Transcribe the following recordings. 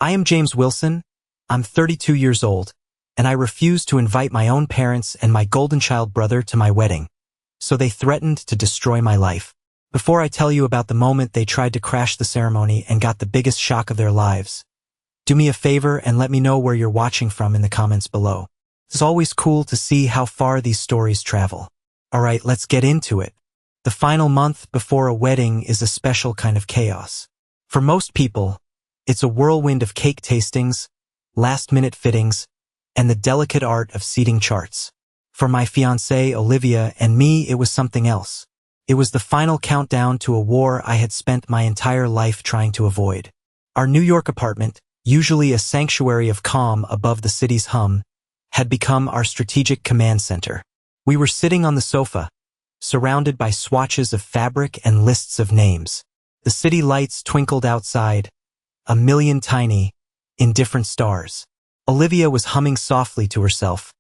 I am James Wilson. I'm 32 years old, and I refuse to invite my own parents and my golden child brother to my wedding. So they threatened to destroy my life. Before I tell you about the moment they tried to crash the ceremony and got the biggest shock of their lives, do me a favor and let me know where you're watching from in the comments below. It's always cool to see how far these stories travel. Alright, let's get into it. The final month before a wedding is a special kind of chaos. For most people, it's a whirlwind of cake tastings, last-minute fittings, and the delicate art of seating charts. For my fiancée, Olivia, and me, it was something else. It was the final countdown to a war I had spent my entire life trying to avoid. Our New York apartment, usually a sanctuary of calm above the city's hum, had become our strategic command center. We were sitting on the sofa, surrounded by swatches of fabric and lists of names. The city lights twinkled outside, a million tiny, indifferent stars. Olivia was humming softly to herself,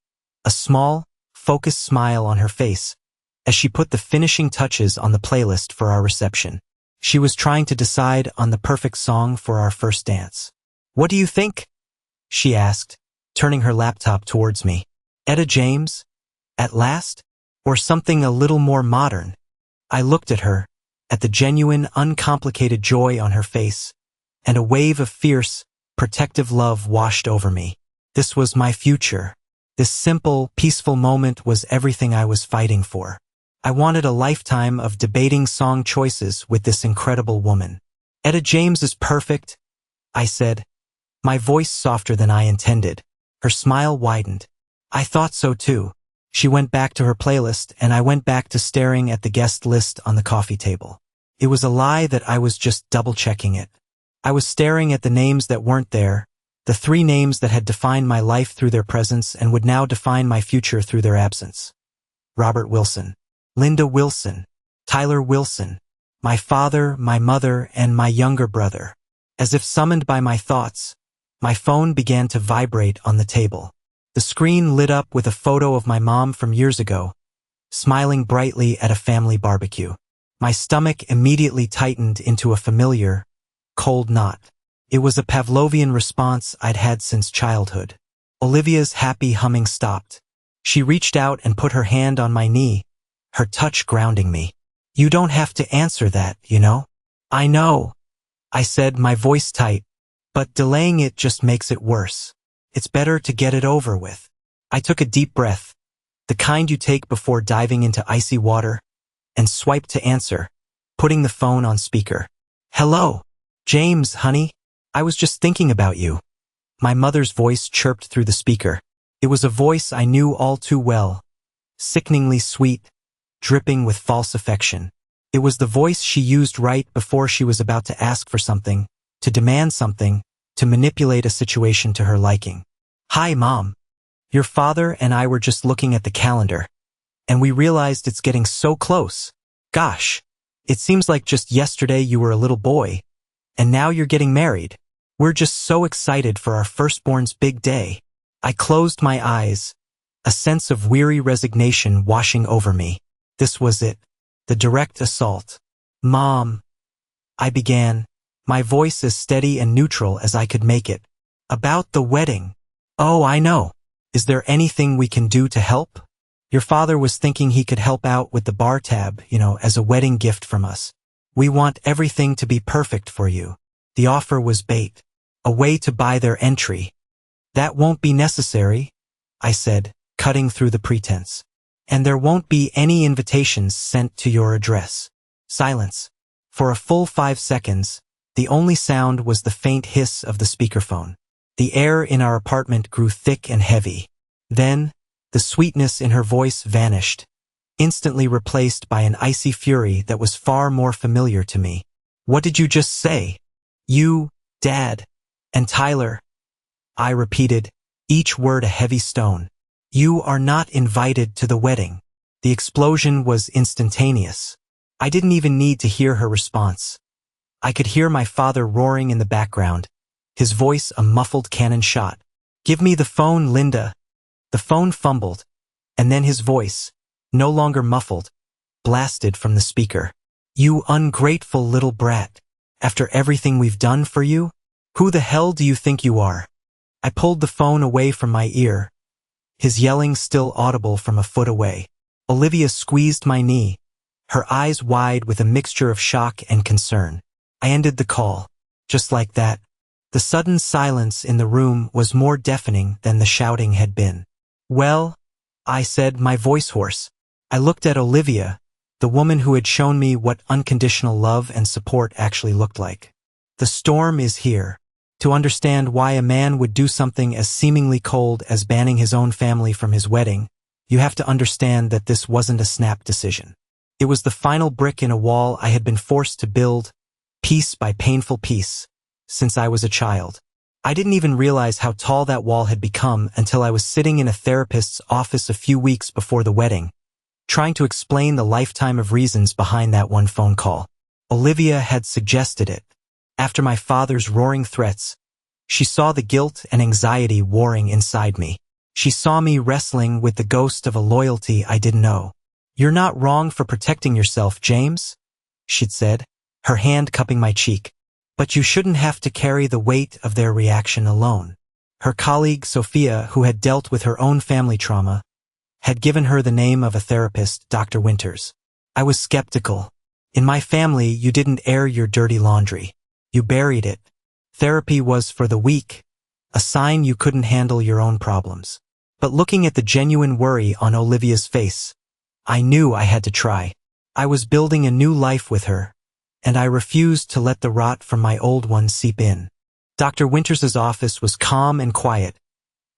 a small, focused smile on her face, as she put the finishing touches on the playlist for our reception. She was trying to decide on the perfect song for our first dance. "What do you think?" she asked, turning her laptop towards me. "Etta James? At last? Or something a little more modern?" I looked at her, at the genuine, uncomplicated joy on her face, and a wave of fierce, protective love washed over me. This was my future. This simple, peaceful moment was everything I was fighting for. I wanted a lifetime of debating song choices with this incredible woman. "Etta James is perfect," I said, my voice softer than I intended. Her smile widened. "I thought so too." She went back to her playlist, and I went back to staring at the guest list on the coffee table. It was a lie that I was just double-checking it. I was staring at the names that weren't there, the 3 names that had defined my life through their presence and would now define my future through their absence. Robert Wilson, Linda Wilson, Tyler Wilson, my father, my mother, and my younger brother. As if summoned by my thoughts, my phone began to vibrate on the table. The screen lit up with a photo of my mom from years ago, smiling brightly at a family barbecue. My stomach immediately tightened into a familiar, cold knot. It was a Pavlovian response I'd had since childhood. Olivia's happy humming stopped. She reached out and put her hand on my knee, her touch grounding me. "You don't have to answer that, you know?" "I know," I said, my voice tight, "but delaying it just makes it worse. It's better to get it over with." I took a deep breath, the kind you take before diving into icy water, and swiped to answer, putting the phone on speaker. "Hello, James, honey. I was just thinking about you." My mother's voice chirped through the speaker. It was a voice I knew all too well, sickeningly sweet, dripping with false affection. It was the voice she used right before she was about to ask for something, to demand something, to manipulate a situation to her liking. "Hi, Mom. Your father and I were just looking at the calendar, and we realized it's getting so close. Gosh, it seems like just yesterday you were a little boy, and now you're getting married. We're just so excited for our firstborn's big day." I closed my eyes, a sense of weary resignation washing over me. This was it, the direct assault. "Mom," I began, my voice as steady and neutral as I could make it. "About the wedding." "Oh, I know. Is there anything we can do to help? Your father was thinking he could help out with the bar tab, as a wedding gift from us. We want everything to be perfect for you." The offer was bait, a way to buy their entry. "That won't be necessary," I said, cutting through the pretense. "And there won't be any invitations sent to your address." Silence. For a full 5 seconds, the only sound was the faint hiss of the speakerphone. The air in our apartment grew thick and heavy. Then, the sweetness in her voice vanished, instantly replaced by an icy fury that was far more familiar to me. "What did you just say?" "You, Dad, and Tyler," I repeated, each word a heavy stone. "You are not invited to the wedding." The explosion was instantaneous. I didn't even need to hear her response. I could hear my father roaring in the background, his voice a muffled cannon shot. "Give me the phone, Linda." The phone fumbled, and then his voice, no longer muffled, blasted from the speaker. "You ungrateful little brat. After everything we've done for you, Who the hell do you think you are? I pulled the phone away from my ear, his yelling still audible from a foot away. Olivia squeezed my knee, her eyes wide with a mixture of shock and concern. I ended the call. Just like that. The sudden silence in the room was more deafening than the shouting had been. Well, I said, my voice hoarse. I looked at Olivia, the woman who had shown me what unconditional love and support actually looked like. The storm is here. To understand why a man would do something as seemingly cold as banning his own family from his wedding, you have to understand that this wasn't a snap decision. It was the final brick in a wall I had been forced to build, piece by painful piece, since I was a child. I didn't even realize how tall that wall had become until I was sitting in a therapist's office a few weeks before the wedding, trying to explain the lifetime of reasons behind that one phone call. Olivia had suggested it. After my father's roaring threats, she saw the guilt and anxiety warring inside me. She saw me wrestling with the ghost of a loyalty I didn't know. You're not wrong for protecting yourself, James, she'd said, her hand cupping my cheek. But you shouldn't have to carry the weight of their reaction alone. Her colleague, Sophia, who had dealt with her own family trauma, had given her the name of a therapist, Dr. Winters. I was skeptical. In my family, you didn't air your dirty laundry. You buried it. Therapy was for the weak, a sign you couldn't handle your own problems. But looking at the genuine worry on Olivia's face, I knew I had to try. I was building a new life with her, and I refused to let the rot from my old one seep in. Dr. Winters's office was calm and quiet,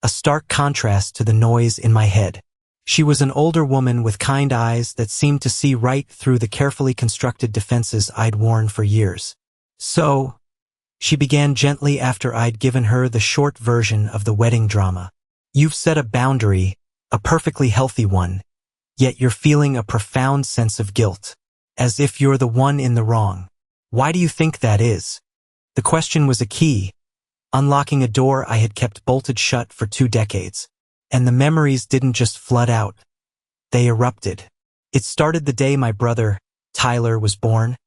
a stark contrast to the noise in my head. She was an older woman with kind eyes that seemed to see right through the carefully constructed defenses I'd worn for years. So, she began gently after I'd given her the short version of the wedding drama. You've set a boundary, a perfectly healthy one, yet you're feeling a profound sense of guilt, as if you're the one in the wrong. Why do you think that is? The question was a key, unlocking a door I had kept bolted shut for 2 decades. And the memories didn't just flood out. They erupted. It started the day my brother, Tyler, was born.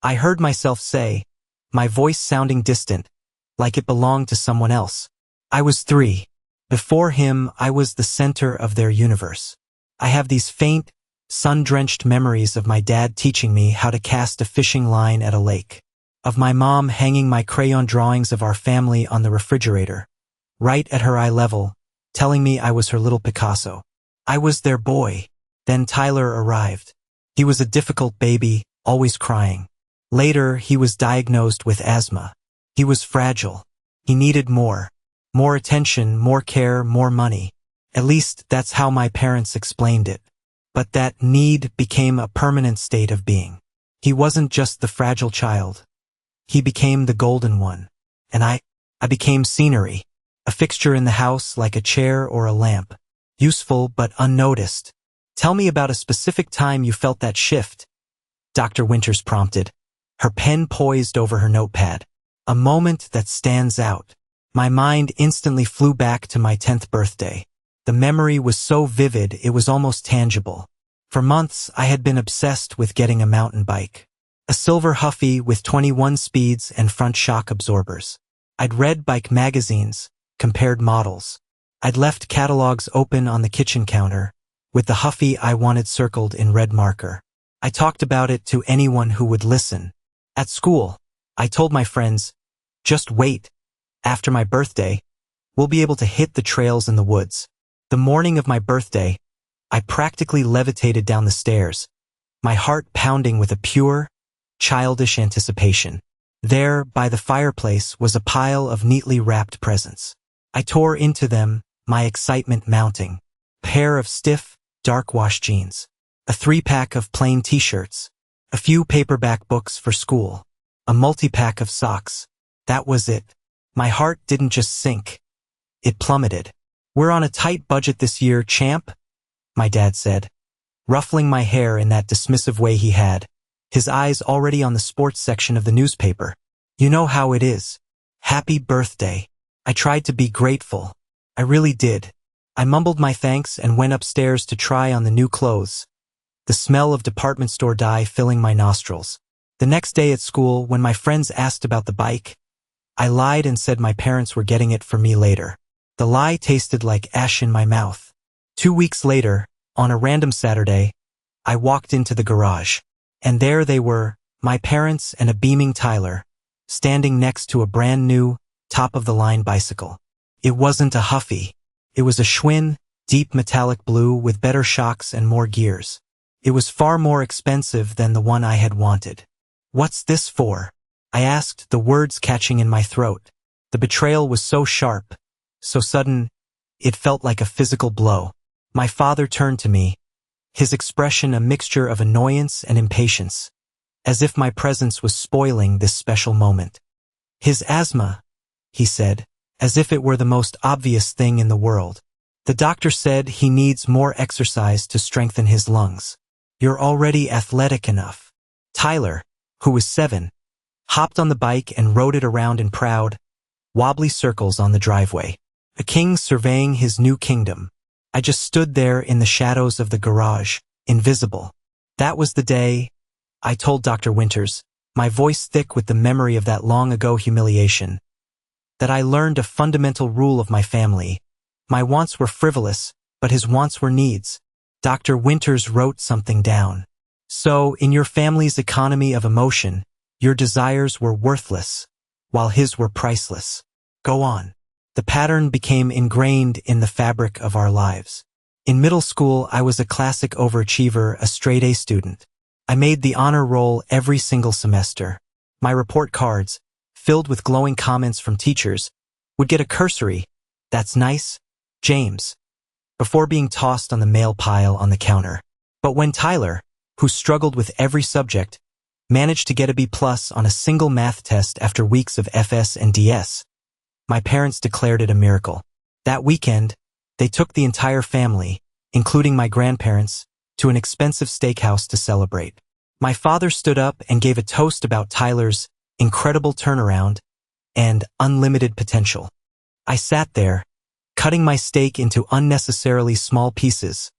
I heard myself say, my voice sounding distant, like it belonged to someone else. I was 3. Before him, I was the center of their universe. I have these faint, sun-drenched memories of my dad teaching me how to cast a fishing line at a lake, of my mom hanging my crayon drawings of our family on the refrigerator, right at her eye level, telling me I was her little Picasso. I was their boy. Then Tyler arrived. He was a difficult baby, always crying. Later, he was diagnosed with asthma. He was fragile. He needed more attention, more care, more money. At least that's how my parents explained it. But that need became a permanent state of being. He wasn't just the fragile child. He became the golden one. And I became scenery. A fixture in the house like a chair or a lamp. Useful but unnoticed. Tell me about a specific time you felt that shift, Dr. Winters prompted, her pen poised over her notepad. A moment that stands out. My mind instantly flew back to my 10th birthday. The memory was so vivid it was almost tangible. For months, I had been obsessed with getting a mountain bike. A silver Huffy with 21 speeds and front shock absorbers. I'd read bike magazines, compared models. I'd left catalogs open on the kitchen counter, with the Huffy I wanted circled in red marker. I talked about it to anyone who would listen. At school, I told my friends, just wait. After my birthday, we'll be able to hit the trails in the woods. The morning of my birthday, I practically levitated down the stairs, my heart pounding with a pure, childish anticipation. There, by the fireplace, was a pile of neatly wrapped presents. I tore into them, my excitement mounting. A pair of stiff, dark-wash jeans. A 3-pack of plain t-shirts. A few paperback books for school. A multi-pack of socks. That was it. My heart didn't just sink. It plummeted. We're on a tight budget this year, champ, my dad said, ruffling my hair in that dismissive way he had, his eyes already on the sports section of the newspaper. You know how it is. Happy birthday. I tried to be grateful. I really did. I mumbled my thanks and went upstairs to try on the new clothes, the smell of department store dye filling my nostrils. The next day at school, when my friends asked about the bike, I lied and said my parents were getting it for me later. The lie tasted like ash in my mouth. 2 weeks later, on a random Saturday, I walked into the garage. And there they were, my parents and a beaming Tyler, standing next to a brand new, top-of-the-line bicycle. It wasn't a Huffy. It was a Schwinn, deep metallic blue with better shocks and more gears. It was far more expensive than the one I had wanted. "What's this for?" I asked, the words catching in my throat. The betrayal was so sharp, so sudden, it felt like a physical blow. My father turned to me, his expression a mixture of annoyance and impatience, as if my presence was spoiling this special moment. "His asthma," he said, as if it were the most obvious thing in the world. "The doctor said he needs more exercise to strengthen his lungs. You're already athletic enough." Tyler, who was 7, hopped on the bike and rode it around in proud, wobbly circles on the driveway. A king surveying his new kingdom. I just stood there in the shadows of the garage, invisible. That was the day, I told Dr. Winters, my voice thick with the memory of that long-ago humiliation, that I learned a fundamental rule of my family. My wants were frivolous, but his wants were needs. Dr. Winters wrote something down. "So, in your family's economy of emotion, your desires were worthless, while his were priceless. Go on." The pattern became ingrained in the fabric of our lives. In middle school, I was a classic overachiever, a straight-A student. I made the honor roll every single semester. My report cards, filled with glowing comments from teachers, would get a cursory, "That's nice, James," before being tossed on the mail pile on the counter. But when Tyler, who struggled with every subject, managed to get a B+ on a single math test after weeks of FS and DS, my parents declared it a miracle. That weekend, they took the entire family, including my grandparents, to an expensive steakhouse to celebrate. My father stood up and gave a toast about Tyler's incredible turnaround and unlimited potential. I sat there, cutting my steak into unnecessarily small pieces,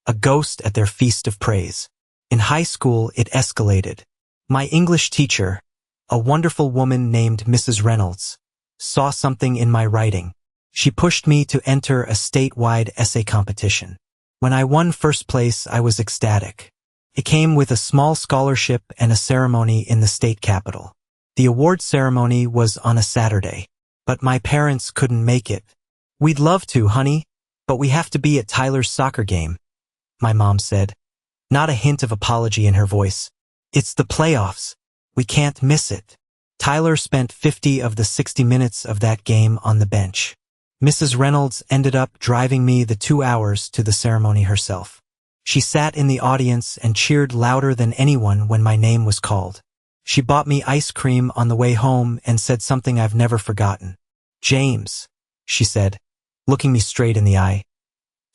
a ghost at their feast of praise. In high school, it escalated. My English teacher, a wonderful woman named Mrs. Reynolds, saw something in my writing. She pushed me to enter a statewide essay competition. When I won first place, I was ecstatic. It came with a small scholarship and a ceremony in the state capitol. The award ceremony was on a Saturday, but my parents couldn't make it. "We'd love to, honey, but we have to be at Tyler's soccer game," my mom said, not a hint of apology in her voice. "It's the playoffs. We can't miss it." Tyler spent 50 of the 60 minutes of that game on the bench. Mrs. Reynolds ended up driving me the 2 hours to the ceremony herself. She sat in the audience and cheered louder than anyone when my name was called. She bought me ice cream on the way home and said something I've never forgotten. "James," she said, looking me straight in the eye,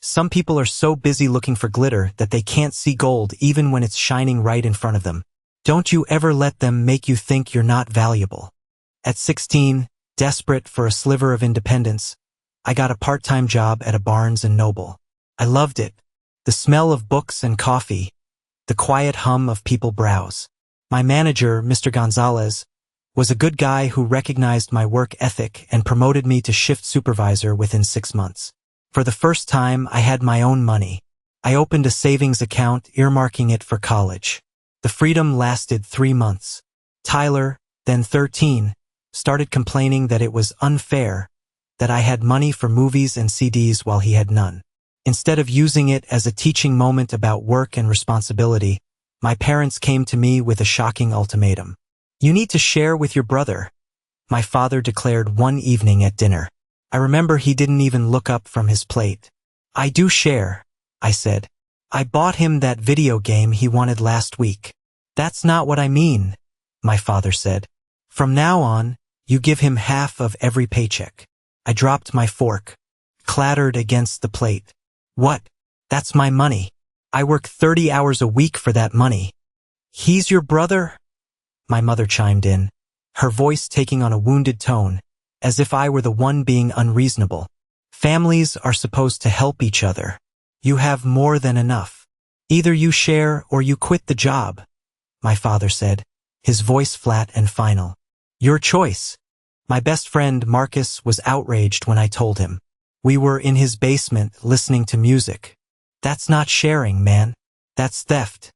"some people are so busy looking for glitter that they can't see gold even when it's shining right in front of them. Don't you ever let them make you think you're not valuable." At 16, desperate for a sliver of independence, I got a part-time job at a Barnes & Noble. I loved it. The smell of books and coffee, the quiet hum of people browse. My manager, Mr. Gonzalez, was a good guy who recognized my work ethic and promoted me to shift supervisor within 6 months. For the first time, I had my own money. I opened a savings account, earmarking it for college. The freedom lasted 3 months. Tyler, then 13, started complaining that it was unfair, that I had money for movies and CDs while he had none. Instead of using it as a teaching moment about work and responsibility, my parents came to me with a shocking ultimatum. "You need to share with your brother," my father declared one evening at dinner. I remember he didn't even look up from his plate. "I do share," I said. "I bought him that video game he wanted last week." "That's not what I mean," my father said. "From now on, you give him half of every paycheck." I dropped my fork, clattered against the plate. "What? That's my money. I work 30 hours a week for that money." "He's your brother?" my mother chimed in, her voice taking on a wounded tone, as if I were the one being unreasonable. "Families are supposed to help each other. You have more than enough. Either you share or you quit the job," my father said, his voice flat and final. "Your choice." My best friend, Marcus, was outraged when I told him. We were in his basement listening to music. That's not sharing, man. That's theft,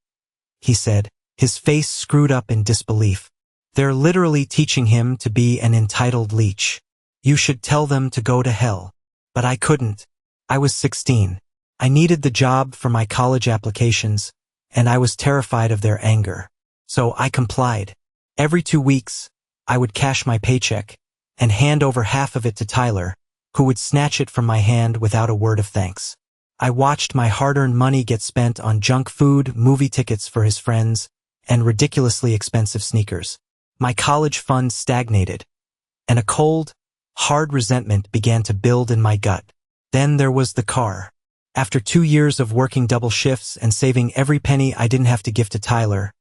he said, his face screwed up in disbelief. They're literally teaching him to be an entitled leech. You should tell them to go to hell. But I couldn't. I was 16. I needed the job for my college applications, and I was terrified of their anger. So I complied. Every 2 weeks, I would cash my paycheck and hand over half of it to Tyler, who would snatch it from my hand without a word of thanks. I watched my hard-earned money get spent on junk food, movie tickets for his friends, and ridiculously expensive sneakers. My college fund stagnated, and a cold, hard resentment began to build in my gut. Then there was the car. After 2 years of working double shifts and saving every penny I didn't have to give to Tyler,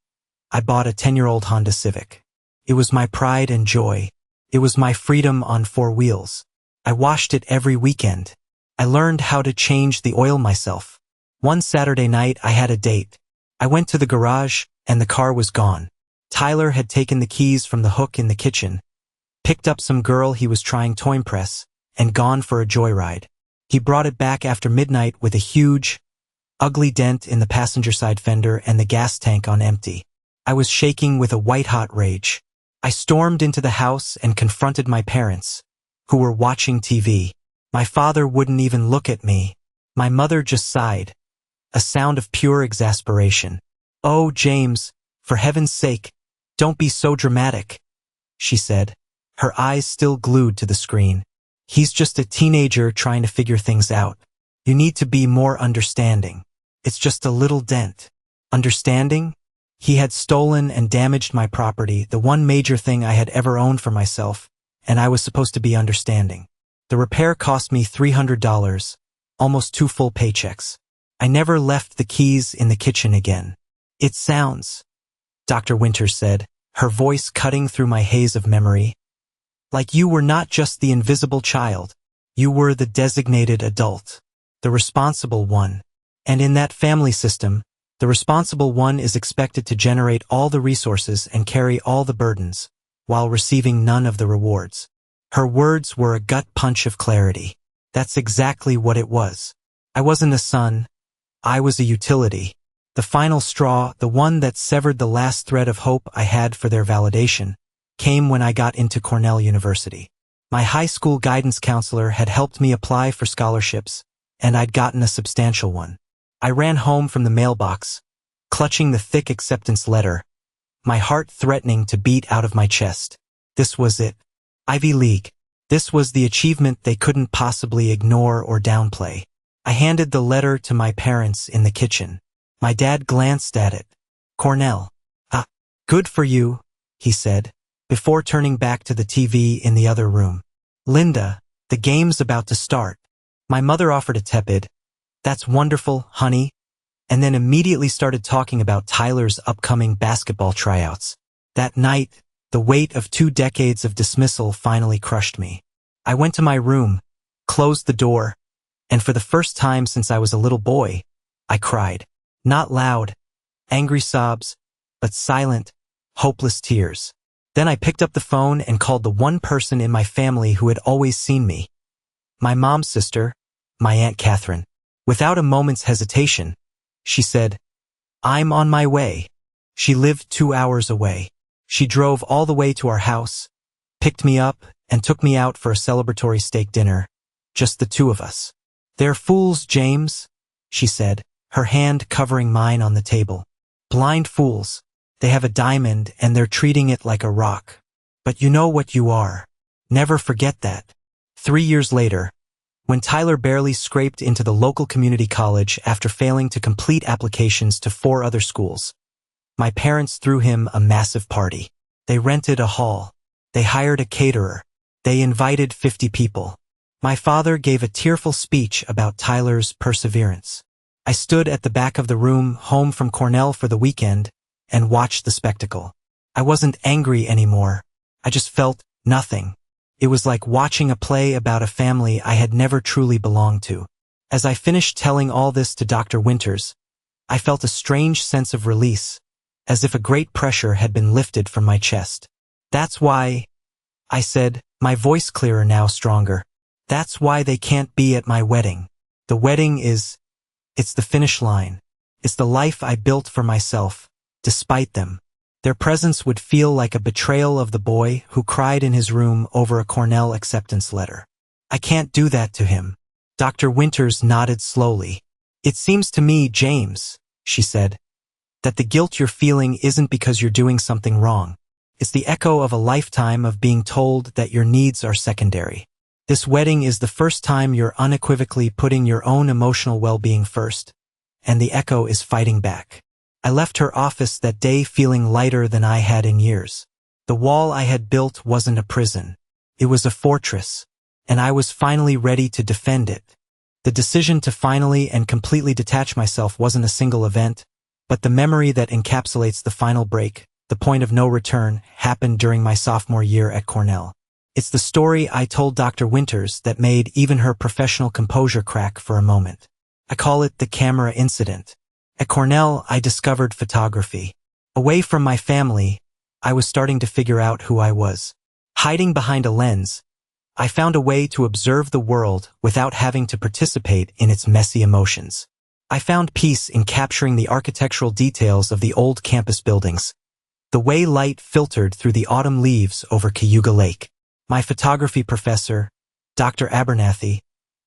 I bought a 10-year-old Honda Civic. It was my pride and joy. It was my freedom on 4 wheels. I washed it every weekend. I learned how to change the oil myself. One Saturday night, I had a date. I went to the garage, and the car was gone. Tyler had taken the keys from the hook in the kitchen, picked up some girl he was trying to impress, and gone for a joyride. He brought it back after midnight with a huge, ugly dent in the passenger side fender and the gas tank on empty. I was shaking with a white-hot rage. I stormed into the house and confronted my parents, who were watching TV. My father wouldn't even look at me. My mother just sighed, a sound of pure exasperation. "Oh, James, for heaven's sake, don't be so dramatic," she said, her eyes still glued to the screen. "He's just a teenager trying to figure things out. You need to be more understanding. It's just a little dent." Understanding? He had stolen and damaged my property, the one major thing I had ever owned for myself, and I was supposed to be understanding. The repair cost me $300, almost 2 full paychecks. I never left the keys in the kitchen again. "It sounds," Dr. Winters said, her voice cutting through my haze of memory, "like you were not just the invisible child. You were the designated adult, the responsible one. And in that family system, the responsible one is expected to generate all the resources and carry all the burdens, while receiving none of the rewards." Her words were a gut punch of clarity. That's exactly what it was. I wasn't a son. I was a utility. The final straw, the one that severed the last thread of hope I had for their validation, came when I got into Cornell University. My high school guidance counselor had helped me apply for scholarships, and I'd gotten a substantial one. I ran home from the mailbox, clutching the thick acceptance letter, my heart threatening to beat out of my chest. This was it. Ivy League. This was the achievement they couldn't possibly ignore or downplay. I handed the letter to my parents in the kitchen. My dad glanced at it. "Cornell. Ah, good for you," he said, before turning back to the TV in the other room. "Linda, the game's about to start." My mother offered a tepid, "That's wonderful, honey," and then immediately started talking about Tyler's upcoming basketball tryouts. That night, the weight of 2 decades of dismissal finally crushed me. I went to my room, closed the door, and for the first time since I was a little boy, I cried. Not loud, angry sobs, but silent, hopeless tears. Then I picked up the phone and called the one person in my family who had always seen me. My mom's sister, my Aunt Catherine. Without a moment's hesitation, she said, "I'm on my way." She lived 2 hours away. She drove all the way to our house, picked me up, and took me out for a celebratory steak dinner, just the 2 of us. "They're fools, James," she said, her hand covering mine on the table. "Blind fools. They have a diamond and they're treating it like a rock. But you know what you are. Never forget that." 3 years later, when Tyler barely scraped into the local community college after failing to complete applications to 4 other schools, my parents threw him a massive party. They rented a hall. They hired a caterer. They invited 50 people. My father gave a tearful speech about Tyler's perseverance. I stood at the back of the room, home from Cornell for the weekend, and watched the spectacle. I wasn't angry anymore. I just felt nothing. It was like watching a play about a family I had never truly belonged to. As I finished telling all this to Dr. Winters, I felt a strange sense of release, as if a great pressure had been lifted from my chest. "That's why," I said, My voice clearer now, stronger. That's why they can't be at my wedding. The wedding it's the finish line. It's the life I built for myself, despite them. Their presence would feel like a betrayal of the boy who cried in his room over a Cornell acceptance letter. I can't do that to him. Dr. Winters nodded slowly. It seems to me, James, she said, that the guilt you're feeling isn't because you're doing something wrong. It's the echo of a lifetime of being told that your needs are secondary. This wedding is the first time you're unequivocally putting your own emotional well-being first, and the echo is fighting back. I left her office that day feeling lighter than I had in years. The wall I had built wasn't a prison. It was a fortress, and I was finally ready to defend it. The decision to finally and completely detach myself wasn't a single event, but the memory that encapsulates the final break, the point of no return, happened during my sophomore year at Cornell. It's the story I told Dr. Winters that made even her professional composure crack for a moment. I call it the camera incident. At Cornell, I discovered photography. Away from my family, I was starting to figure out who I was. Hiding behind a lens, I found a way to observe the world without having to participate in its messy emotions. I found peace in capturing the architectural details of the old campus buildings, the way light filtered through the autumn leaves over Cayuga Lake. My photography professor, Dr. Abernathy,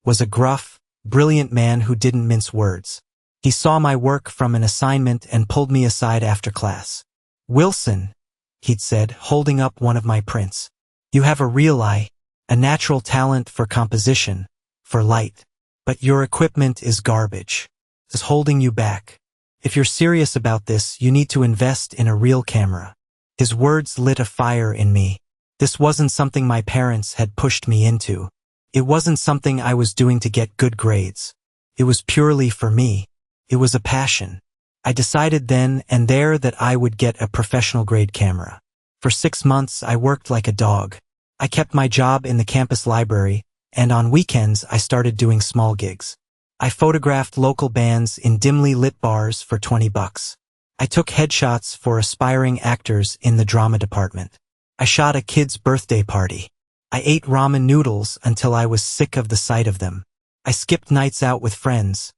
was a gruff, brilliant man who didn't mince words. He saw my work from an assignment and pulled me aside after class. "Wilson," he'd said, holding up one of my prints, "you have a real eye, a natural talent for composition, for light. But your equipment is garbage. It's holding you back. If you're serious about this, you need to invest in a real camera." His words lit a fire in me. This wasn't something my parents had pushed me into. It wasn't something I was doing to get good grades. It was purely for me. It was a passion. I decided then and there that I would get a professional-grade camera. For 6 months, I worked like a dog. I kept my job in the campus library, and on weekends I started doing small gigs. I photographed local bands in dimly lit bars for $20. I took headshots for aspiring actors in the drama department. I shot a kid's birthday party. I ate ramen noodles until I was sick of the sight of them. I skipped nights out with friends,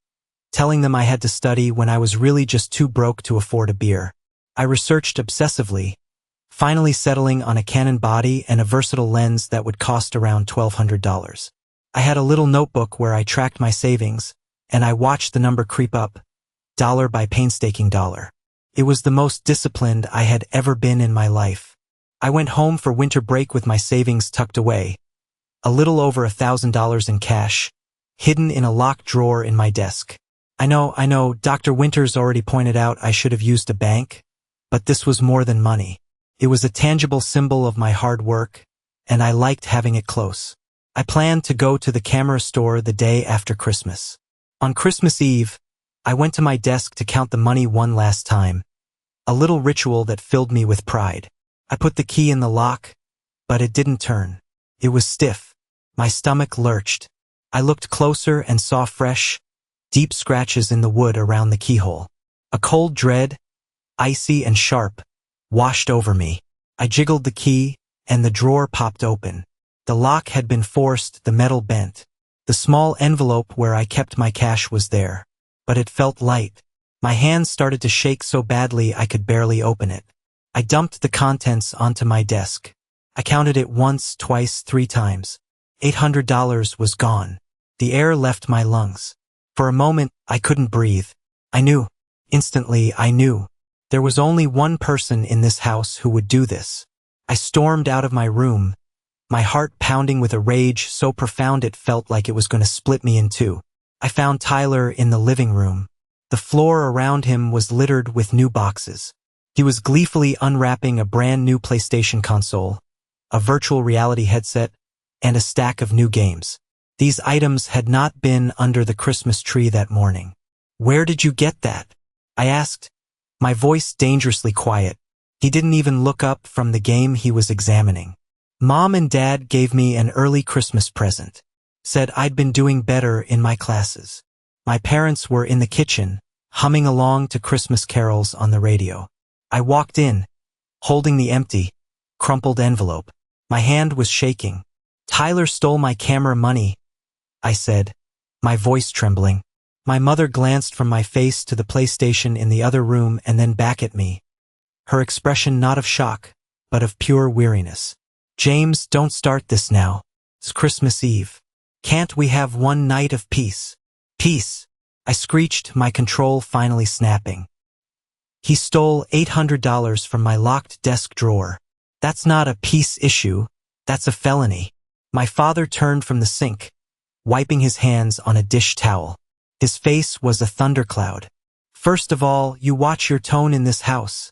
telling them I had to study when I was really just too broke to afford a beer. I researched obsessively, finally settling on a Canon body and a versatile lens that would cost around $1,200. I had a little notebook where I tracked my savings, and I watched the number creep up, dollar by painstaking dollar. It was the most disciplined I had ever been in my life. I went home for winter break with my savings tucked away, a little over $1,000 in cash, hidden in a locked drawer in my desk. I know, Dr. Winters already pointed out I should have used a bank, but this was more than money. It was a tangible symbol of my hard work, and I liked having it close. I planned to go to the camera store the day after Christmas. On Christmas Eve, I went to my desk to count the money one last time, a little ritual that filled me with pride. I put the key in the lock, but it didn't turn. It was stiff. My stomach lurched. I looked closer and saw fresh, deep scratches in the wood around the keyhole. A cold dread, icy and sharp, washed over me. I jiggled the key, and the drawer popped open. The lock had been forced, the metal bent. The small envelope where I kept my cash was there, but it felt light. My hands started to shake so badly I could barely open it. I dumped the contents onto my desk. I counted it once, twice, 3 times. $800 was gone. The air left my lungs. For a moment, I couldn't breathe. I knew. Instantly, I knew. There was only one person in this house who would do this. I stormed out of my room, my heart pounding with a rage so profound it felt like it was going to split me in two. I found Tyler in the living room. The floor around him was littered with new boxes. He was gleefully unwrapping a brand new PlayStation console, a virtual reality headset, and a stack of new games. These items had not been under the Christmas tree that morning. "Where did you get that?" I asked, my voice dangerously quiet. He didn't even look up from the game he was examining. "Mom and Dad gave me an early Christmas present. Said I'd been doing better in my classes." My parents were in the kitchen, humming along to Christmas carols on the radio. I walked in, holding the empty, crumpled envelope. My hand was shaking. Tyler stole my camera money, I said, my voice trembling. My mother glanced from my face to the PlayStation in the other room and then back at me. Her expression not of shock, but of pure weariness. James, don't start this now. It's Christmas Eve. Can't we have one night of peace? Peace, I screeched, my control finally snapping. He stole $800 from my locked desk drawer. That's not a peace issue, that's a felony. My father turned from the sink, wiping his hands on a dish towel. His face was a thundercloud. First of all, you watch your tone in this house,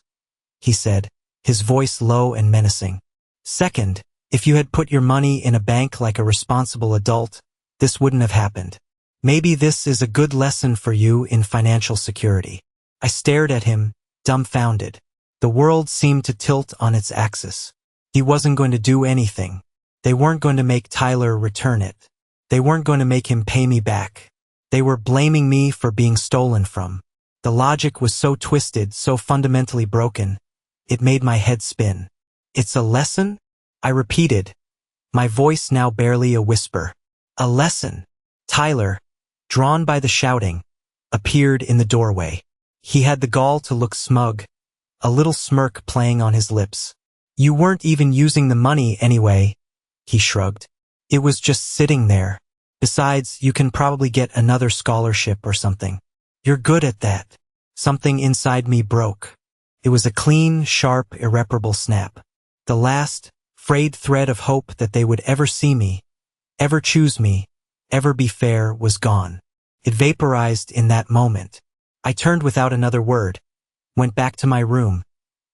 he said, his voice low and menacing. Second, if you had put your money in a bank like a responsible adult, this wouldn't have happened. Maybe this is a good lesson for you in financial security. I stared at him, dumbfounded. The world seemed to tilt on its axis. He wasn't going to do anything. They weren't going to make Tyler return it. They weren't going to make him pay me back. They were blaming me for being stolen from. The logic was so twisted, so fundamentally broken, it made my head spin. It's a lesson? I repeated, my voice now barely a whisper. A lesson. Tyler, drawn by the shouting, appeared in the doorway. He had the gall to look smug, a little smirk playing on his lips. You weren't even using the money anyway, he shrugged. It was just sitting there. Besides, you can probably get another scholarship or something. You're good at that. Something inside me broke. It was a clean, sharp, irreparable snap. The last, frayed thread of hope that they would ever see me, ever choose me, ever be fair was gone. It vaporized in that moment. I turned without another word, went back to my room,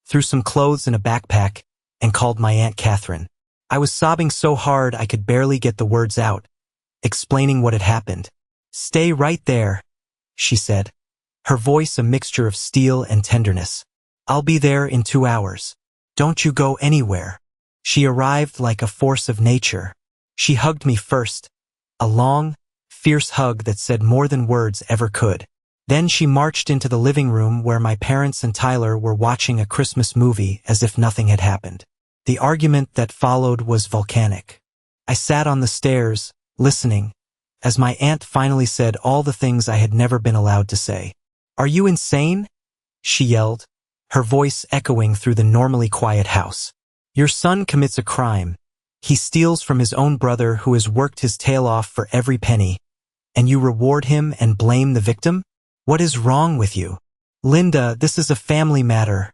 threw some clothes in a backpack, and called my Aunt Catherine. I was sobbing so hard I could barely get the words out, explaining what had happened. Stay right there, she said, her voice a mixture of steel and tenderness. I'll be there in 2 hours. Don't you go anywhere. She arrived like a force of nature. She hugged me first, a long, fierce hug that said more than words ever could. Then she marched into the living room where my parents and Tyler were watching a Christmas movie as if nothing had happened. The argument that followed was volcanic. I sat on the stairs, listening, as my aunt finally said all the things I had never been allowed to say. Are you insane? She yelled, her voice echoing through the normally quiet house. Your son commits a crime. He steals from his own brother who has worked his tail off for every penny, and you reward him and blame the victim? What is wrong with you? Linda, this is a family matter,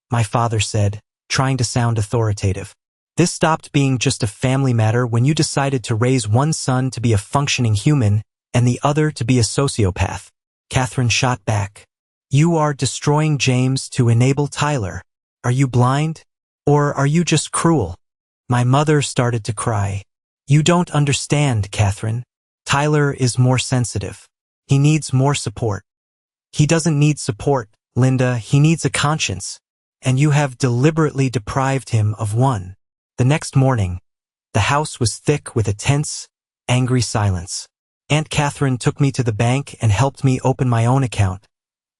my father said, trying to sound authoritative. This stopped being just a family matter when you decided to raise one son to be a functioning human and the other to be a sociopath. Catherine shot back. You are destroying James to enable Tyler. Are you blind? Or are you just cruel? My mother started to cry. You don't understand, Catherine. Tyler is more sensitive. He needs more support. He doesn't need support, Linda. He needs a conscience. And you have deliberately deprived him of one. The next morning, the house was thick with a tense, angry silence. Aunt Catherine took me to the bank and helped me open my own account,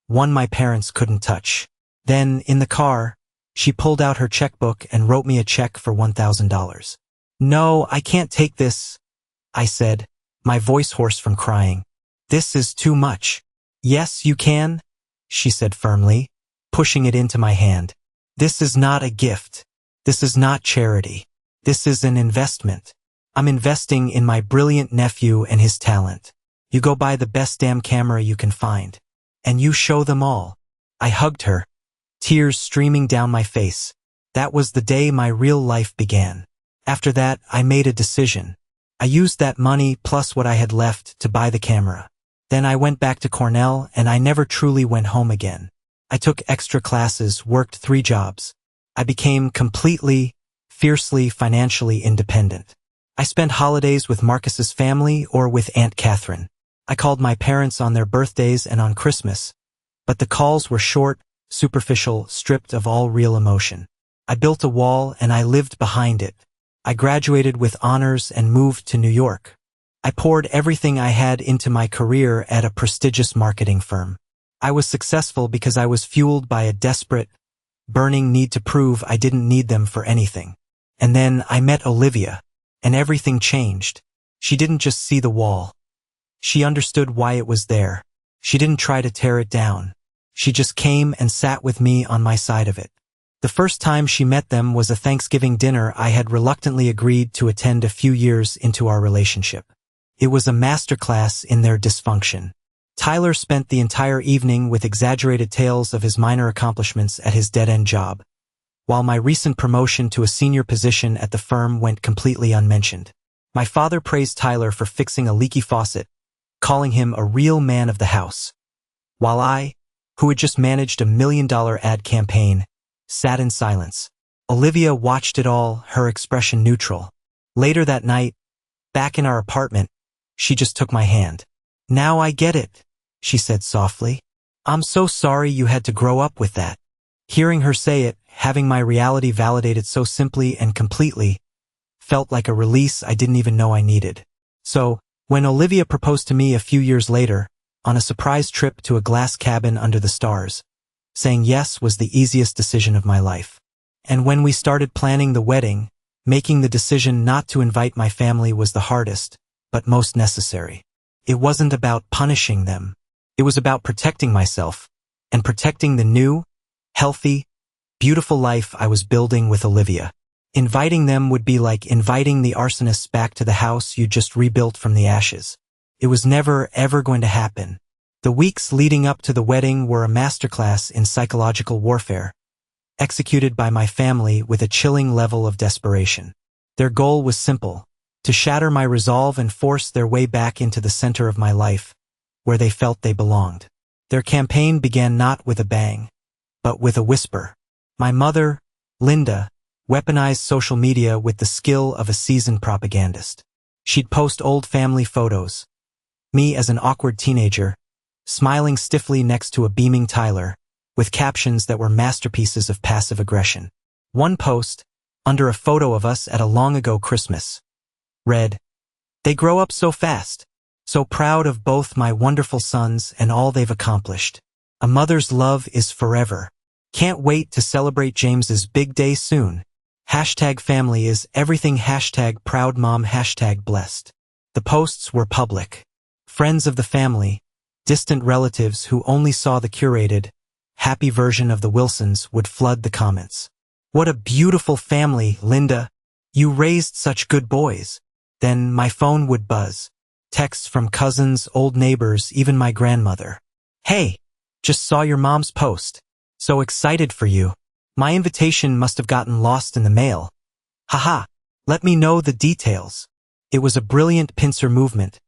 one my parents couldn't touch. Then, in the car, she pulled out her checkbook and wrote me a check for $1,000. No, I can't take this, I said, my voice hoarse from crying. This is too much. Yes, you can, she said firmly, pushing it into my hand. This is not a gift. This is not charity. This is an investment. I'm investing in my brilliant nephew and his talent. You go buy the best damn camera you can find. And you show them all. I hugged her, tears streaming down my face. That was the day my real life began. After that, I made a decision. I used that money plus what I had left to buy the camera. Then I went back to Cornell and I never truly went home again. I took extra classes, worked 3 jobs. I became completely, fiercely financially independent. I spent holidays with Marcus's family or with Aunt Catherine. I called my parents on their birthdays and on Christmas, but the calls were short, superficial, stripped of all real emotion. I built a wall and I lived behind it. I graduated with honors and moved to New York. I poured everything I had into my career at a prestigious marketing firm. I was successful because I was fueled by a desperate, burning need to prove I didn't need them for anything. And then I met Olivia. and everything changed. She didn't just see the wall. She understood why it was there. She didn't try to tear it down. She just came and sat with me on my side of it. The first time she met them was a Thanksgiving dinner I had reluctantly agreed to attend a few years into our relationship. It was a masterclass in their dysfunction. Tyler spent the entire evening with exaggerated tales of his minor accomplishments at his dead-end job, while my recent promotion to a senior position at the firm went completely unmentioned. My father praised Tyler for fixing a leaky faucet, calling him a real man of the house, while I, who had just managed $1 million ad campaign, sat in silence. Olivia watched it all, her expression neutral. Later that night, back in our apartment, she just took my hand. "Now I get it," she said softly. "I'm so sorry you had to grow up with that." Hearing her say it, having my reality validated so simply and completely, felt like a release I didn't even know I needed. So, when Olivia proposed to me a few years later, on a surprise trip to a glass cabin under the stars, saying yes was the easiest decision of my life. And when we started planning the wedding, making the decision not to invite my family was the hardest, but most necessary. It wasn't about punishing them. It was about protecting myself, and protecting the new, healthy, beautiful life I was building with Olivia. Inviting them would be like inviting the arsonists back to the house you just rebuilt from the ashes. It was never, ever going to happen. The weeks leading up to the wedding were a masterclass in psychological warfare, executed by my family with a chilling level of desperation. Their goal was simple: to shatter my resolve and force their way back into the center of my life, where they felt they belonged. Their campaign began not with a bang, but with a whisper. My mother, Linda, weaponized social media with the skill of a seasoned propagandist. She'd post old family photos, me as an awkward teenager, smiling stiffly next to a beaming Tyler, with captions that were masterpieces of passive aggression. One post, under a photo of us at a long-ago Christmas, read, "They grow up so fast. So proud of both my wonderful sons and all they've accomplished. A mother's love is forever. Can't wait to celebrate James's big day soon. Hashtag family is everything. Hashtag proud mom. Hashtag blessed." The posts were public. Friends of the family, distant relatives who only saw the curated, happy version of the Wilsons would flood the comments. "What a beautiful family, Linda. You raised such good boys." Then my phone would buzz. Texts from cousins, old neighbors, even my grandmother. "Hey, just saw your mom's post. So excited for you. My invitation must have gotten lost in the mail. Haha, let me know the details." It was a brilliant pincer movement,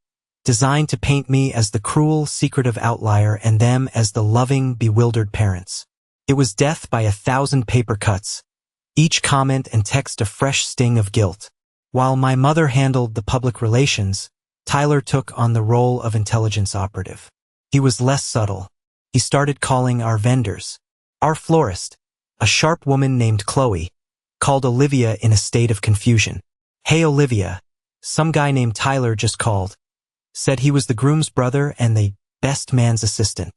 designed to paint me as the cruel, secretive outlier and them as the loving, bewildered parents. It was death by 1,000 paper cuts, each comment and text a fresh sting of guilt. While my mother handled the public relations, Tyler took on the role of intelligence operative. He was less subtle. He started calling our vendors. Our florist, a sharp woman named Chloe, called Olivia in a state of confusion. "Hey Olivia, some guy named Tyler just called. Said he was the groom's brother and the best man's assistant.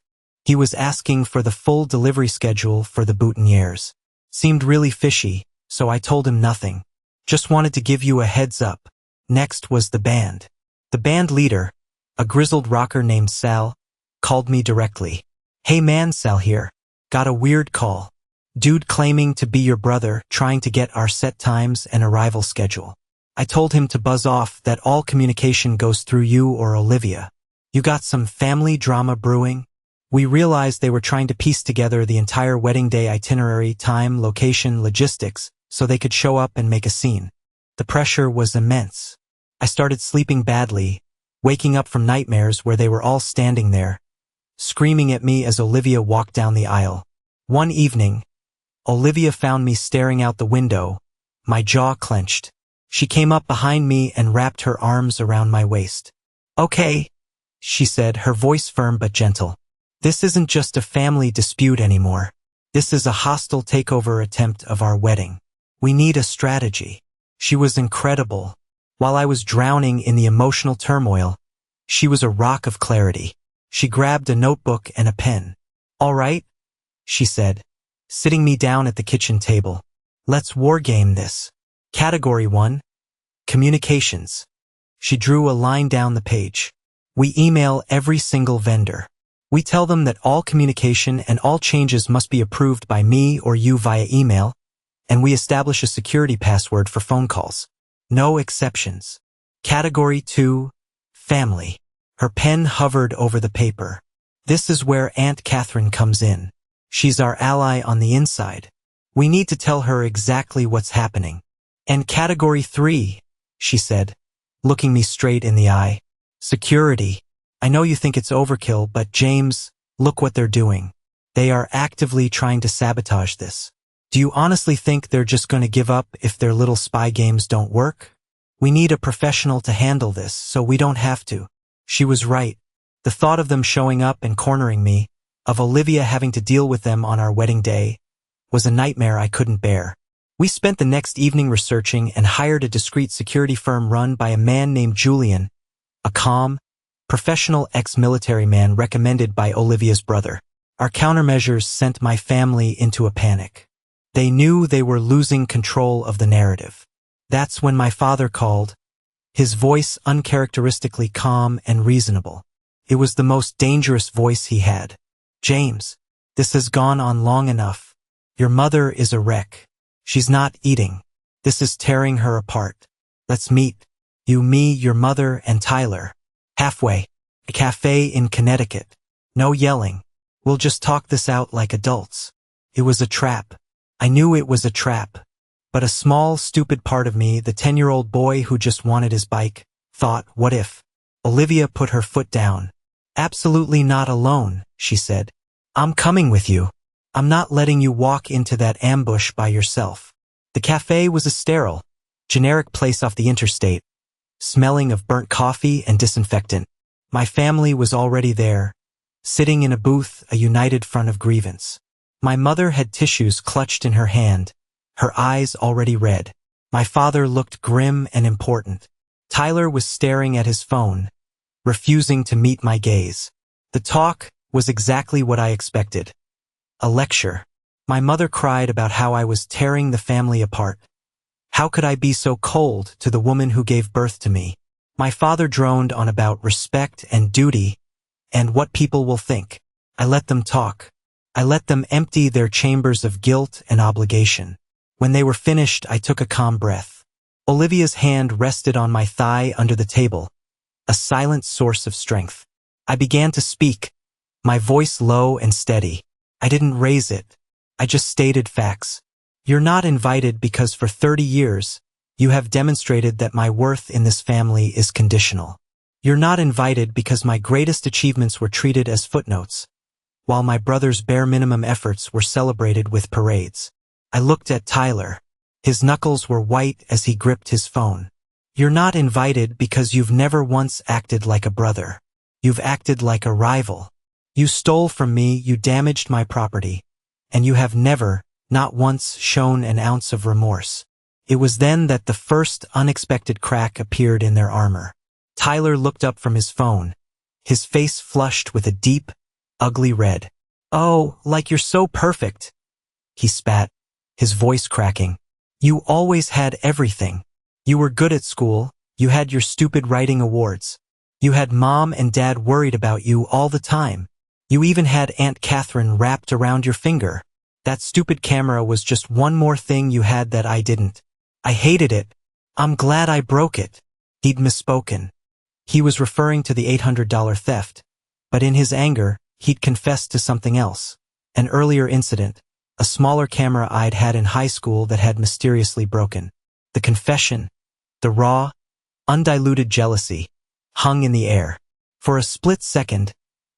He was asking for the full delivery schedule for the boutonnieres. Seemed really fishy, so I told him nothing. Just wanted to give you a heads up." Next was the band. The band leader, a grizzled rocker named Sal, called me directly. "Hey man, Sal here. Got a weird call. Dude claiming to be your brother, trying to get our set times and arrival schedule. I told him to buzz off, that all communication goes through you or Olivia. You got some family drama brewing?" We realized they were trying to piece together the entire wedding day itinerary, time, location, logistics, so they could show up and make a scene. The pressure was immense. I started sleeping badly, waking up from nightmares where they were all standing there, screaming at me as Olivia walked down the aisle. One evening, Olivia found me staring out the window, my jaw clenched. She came up behind me and wrapped her arms around my waist. "Okay," she said, her voice firm but gentle. "This isn't just a family dispute anymore. This is a hostile takeover attempt of our wedding. We need a strategy." She was incredible. While I was drowning in the emotional turmoil, she was a rock of clarity. She grabbed a notebook and a pen. "All right," she said, sitting me down at the kitchen table. "Let's wargame this. Category 1, Communications. She drew a line down the page. We email every single vendor. We tell them that all communication and all changes must be approved by me or you via email, and we establish a security password for phone calls. No exceptions. Category 2, family. Her pen hovered over the paper. This is where Aunt Catherine comes in. She's our ally on the inside. We need to tell her exactly what's happening. And category 3, she said, looking me straight in the eye. Security. I know you think it's overkill, but James, look what they're doing. They are actively trying to sabotage this. Do you honestly think they're just going to give up if their little spy games don't work? We need a professional to handle this, so we don't have to. She was right. The thought of them showing up and cornering me, of Olivia having to deal with them on our wedding day, was a nightmare I couldn't bear. We spent the next evening researching and hired a discreet security firm run by a man named Julian, a calm, professional ex-military man recommended by Olivia's brother. Our countermeasures sent my family into a panic. They knew they were losing control of the narrative. That's when my father called, his voice uncharacteristically calm and reasonable. It was the most dangerous voice he had. James, this has gone on long enough. Your mother is a wreck. She's not eating. This is tearing her apart. Let's meet. You, me, your mother, and Tyler. Halfway. A cafe in Connecticut. No yelling. We'll just talk this out like adults. It was a trap. I knew it was a trap. But a small, stupid part of me, the 10-year-old boy who just wanted his bike, thought, what if? Olivia put her foot down. Absolutely not alone, she said. I'm coming with you. I'm not letting you walk into that ambush by yourself. The cafe was a sterile, generic place off the interstate, smelling of burnt coffee and disinfectant. My family was already there, sitting in a booth, a united front of grievance. My mother had tissues clutched in her hand, her eyes already red. My father looked grim and important. Tyler was staring at his phone, refusing to meet my gaze. The talk was exactly what I expected. A lecture. My mother cried about how I was tearing the family apart. How could I be so cold to the woman who gave birth to me? My father droned on about respect and duty and what people will think. I let them talk. I let them empty their chambers of guilt and obligation. When they were finished, I took a calm breath. Olivia's hand rested on my thigh under the table, a silent source of strength. I began to speak, my voice low and steady. I didn't raise it. I just stated facts. You're not invited because for 30 years, you have demonstrated that my worth in this family is conditional. You're not invited because my greatest achievements were treated as footnotes, while my brother's bare minimum efforts were celebrated with parades. I looked at Tyler. His knuckles were white as he gripped his phone. You're not invited because you've never once acted like a brother. You've acted like a rival. You stole from me, you damaged my property, and you have never, not once, shown an ounce of remorse. It was then that the first unexpected crack appeared in their armor. Tyler looked up from his phone, his face flushed with a deep, ugly red. Oh, like you're so perfect, he spat, his voice cracking. You always had everything. You were good at school, you had your stupid writing awards. You had Mom and Dad worried about you all the time. You even had Aunt Catherine wrapped around your finger. That stupid camera was just one more thing you had that I didn't. I hated it. I'm glad I broke it. He'd misspoken. He was referring to the $800 theft, but in his anger, he'd confessed to something else. An earlier incident, a smaller camera I'd had in high school that had mysteriously broken. The confession, the raw, undiluted jealousy, hung in the air. For a split second,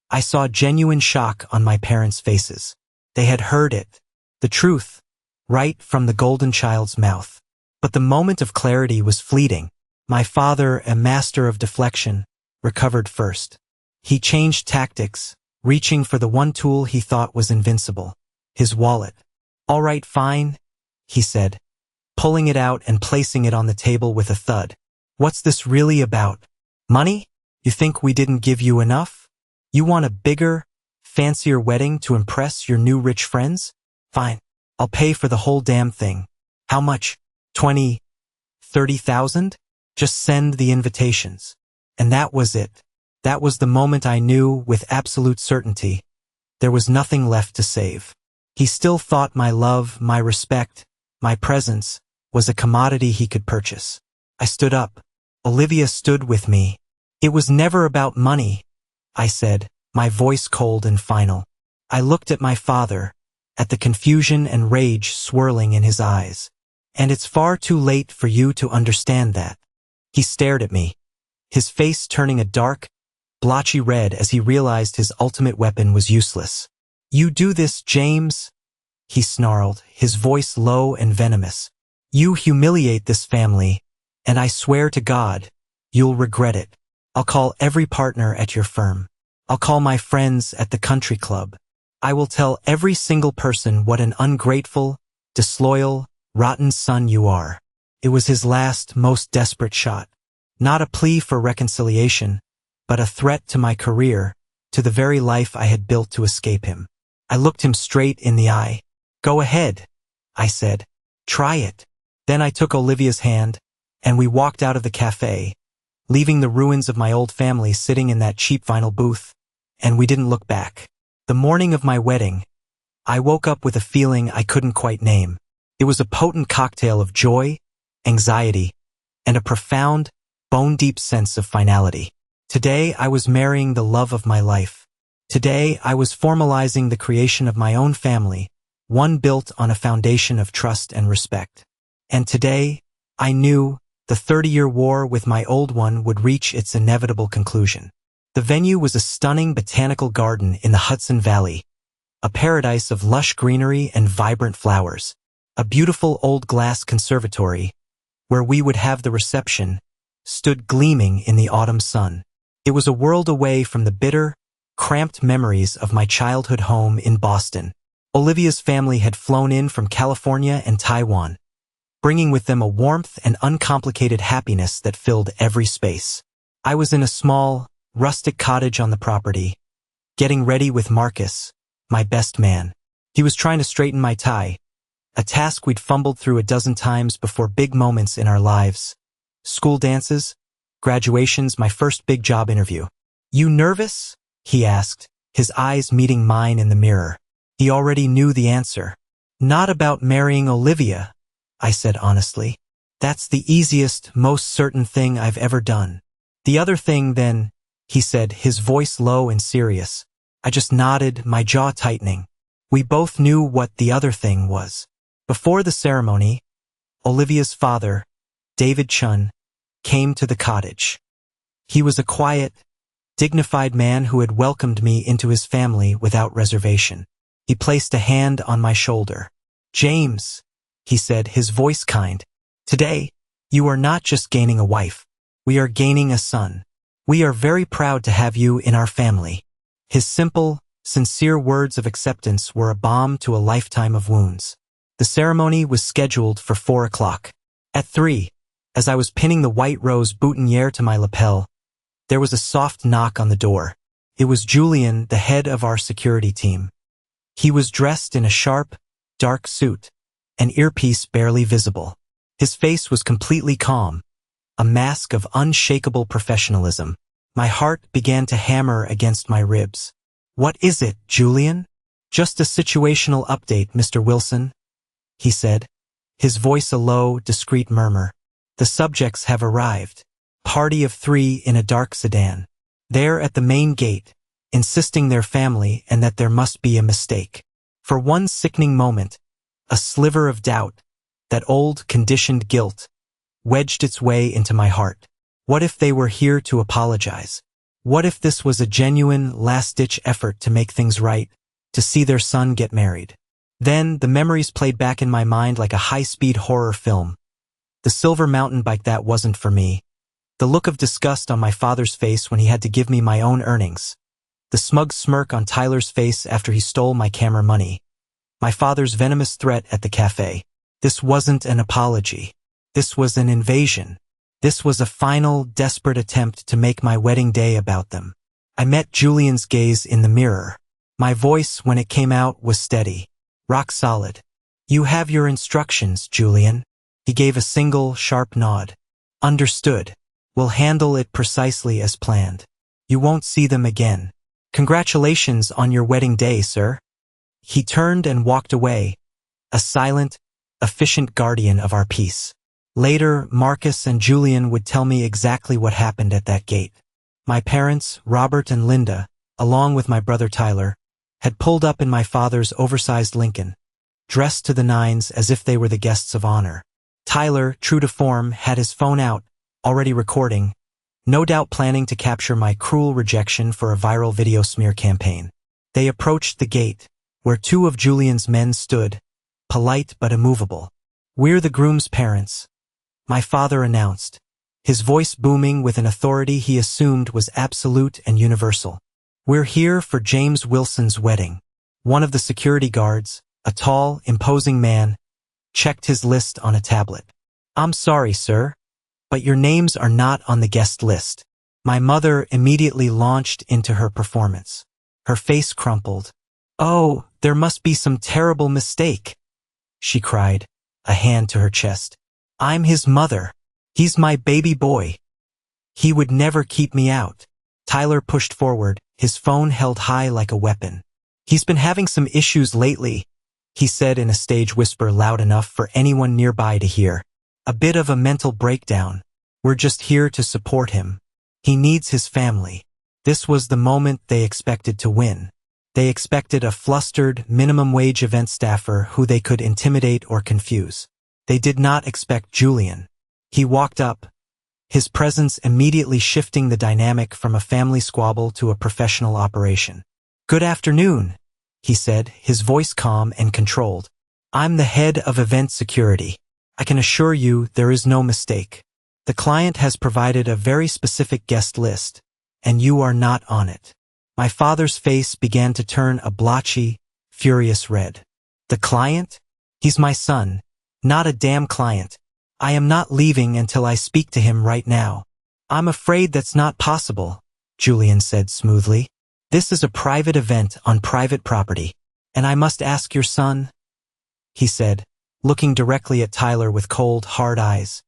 I saw genuine shock on my parents' faces. They had heard it. The truth, right from the golden child's mouth. But the moment of clarity was fleeting. My father, a master of deflection, recovered first. He changed tactics, reaching for the one tool he thought was invincible, his wallet. All right, fine, he said, pulling it out and placing it on the table with a thud. What's this really about? Money? You think we didn't give you enough? You want a bigger, fancier wedding to impress your new rich friends? Fine, I'll pay for the whole damn thing. How much? 20, 30,000? Just send the invitations. And that was it. That was the moment I knew, with absolute certainty, there was nothing left to save. He still thought my love, my respect, my presence, was a commodity he could purchase. I stood up. Olivia stood with me. It was never about money, I said, my voice cold and final. I looked at my father, at the confusion and rage swirling in his eyes. And it's far too late for you to understand that. He stared at me, his face turning a dark, blotchy red as he realized his ultimate weapon was useless. You do this, James? He snarled, his voice low and venomous. You humiliate this family, and I swear to God, you'll regret it. I'll call every partner at your firm. I'll call my friends at the country club. I will tell every single person what an ungrateful, disloyal, rotten son you are. It was his last, most desperate shot. Not a plea for reconciliation, but a threat to my career, to the very life I had built to escape him. I looked him straight in the eye. Go ahead, I said. Try it. Then I took Olivia's hand, and we walked out of the cafe, leaving the ruins of my old family sitting in that cheap vinyl booth, and we didn't look back. The morning of my wedding, I woke up with a feeling I couldn't quite name. It was a potent cocktail of joy, anxiety, and a profound, bone-deep sense of finality. Today I was marrying the love of my life. Today I was formalizing the creation of my own family, one built on a foundation of trust and respect. And today, I knew the 30-year war with my old one would reach its inevitable conclusion. The venue was a stunning botanical garden in the Hudson Valley, a paradise of lush greenery and vibrant flowers, a beautiful old glass conservatory, where we would have the reception, stood gleaming in the autumn sun. It was a world away from the bitter, cramped memories of my childhood home in Boston. Olivia's family had flown in from California and Taiwan, bringing with them a warmth and uncomplicated happiness that filled every space. I was in a small, rustic cottage on the property, getting ready with Marcus, my best man. He was trying to straighten my tie, a task we'd fumbled through a dozen times before big moments in our lives. School dances, graduations, my first big job interview. You nervous? He asked, his eyes meeting mine in the mirror. He already knew the answer. Not about marrying Olivia, I said honestly. That's the easiest, most certain thing I've ever done. The other thing then, he said, his voice low and serious. I just nodded, my jaw tightening. We both knew what the other thing was. Before the ceremony, Olivia's father, David Chun, came to the cottage. He was a quiet, dignified man who had welcomed me into his family without reservation. He placed a hand on my shoulder. James, he said, his voice kind. Today, you are not just gaining a wife. We are gaining a son. We are very proud to have you in our family. His simple, sincere words of acceptance were a balm to a lifetime of wounds. The ceremony was scheduled for 4 o'clock. At 3, as I was pinning the white rose boutonniere to my lapel, there was a soft knock on the door. It was Julian, the head of our security team. He was dressed in a sharp, dark suit, an earpiece barely visible. His face was completely calm, a mask of unshakable professionalism. My heart began to hammer against my ribs. What is it, Julian? Just a situational update, Mr. Wilson, he said, his voice a low, discreet murmur. The subjects have arrived. Party of 3 in a dark sedan. They're at the main gate, insisting their family and that there must be a mistake. For one sickening moment, a sliver of doubt, that old conditioned guilt, wedged its way into my heart. What if they were here to apologize? What if this was a genuine, last-ditch effort to make things right, to see their son get married? Then the memories played back in my mind like a high-speed horror film. The silver mountain bike that wasn't for me. The look of disgust on my father's face when he had to give me my own earnings. The smug smirk on Tyler's face after he stole my camera money. My father's venomous threat at the cafe. This wasn't an apology. This was an invasion. This was a final, desperate attempt to make my wedding day about them. I met Julian's gaze in the mirror. My voice, when it came out, was steady. Rock solid. You have your instructions, Julian. He gave a single, sharp nod. Understood. We'll handle it precisely as planned. You won't see them again. Congratulations on your wedding day, sir. He turned and walked away, a silent, efficient guardian of our peace. Later, Marcus and Julian would tell me exactly what happened at that gate. My parents, Robert and Linda, along with my brother Tyler, had pulled up in my father's oversized Lincoln, dressed to the nines as if they were the guests of honor. Tyler, true to form, had his phone out, already recording, no doubt planning to capture my cruel rejection for a viral video smear campaign. They approached the gate, where two of Julian's men stood, polite but immovable. "We're the groom's parents," my father announced, his voice booming with an authority he assumed was absolute and universal. "We're here for James Wilson's wedding." One of the security guards, a tall, imposing man, checked his list on a tablet. "I'm sorry, sir, but your names are not on the guest list." My mother immediately launched into her performance. Her face crumpled. "Oh, there must be some terrible mistake," she cried, a hand to her chest. "I'm his mother. He's my baby boy. He would never keep me out." Tyler pushed forward, his phone held high like a weapon. "He's been having some issues lately," he said in a stage whisper loud enough for anyone nearby to hear. "A bit of a mental breakdown. We're just here to support him. He needs his family." This was the moment they expected to win. They expected a flustered, minimum-wage event staffer who they could intimidate or confuse. They did not expect Julian. He walked up, his presence immediately shifting the dynamic from a family squabble to a professional operation. "Good afternoon," he said, his voice calm and controlled. "I'm the head of event security. I can assure you there is no mistake. The client has provided a very specific guest list, and you are not on it." My father's face began to turn a blotchy, furious red. "The client? He's my son, not a damn client. I am not leaving until I speak to him right now." "I'm afraid that's not possible," Julian said smoothly. "This is a private event on private property, and I must ask your son," he said, looking directly at Tyler with cold, hard eyes,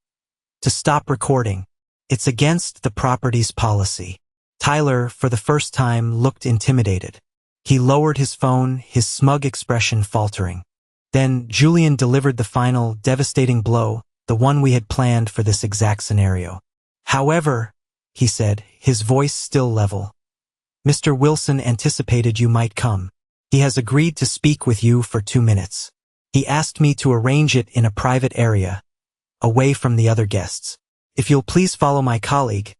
"to stop recording. It's against the property's policy." Tyler, for the first time, looked intimidated. He lowered his phone, his smug expression faltering. Then Julian delivered the final, devastating blow, the one we had planned for this exact scenario. "However," he said, his voice still level, "Mr. Wilson anticipated you might come. He has agreed to speak with you for 2 minutes. He asked me to arrange it in a private area, away from the other guests. If you'll please follow my colleague,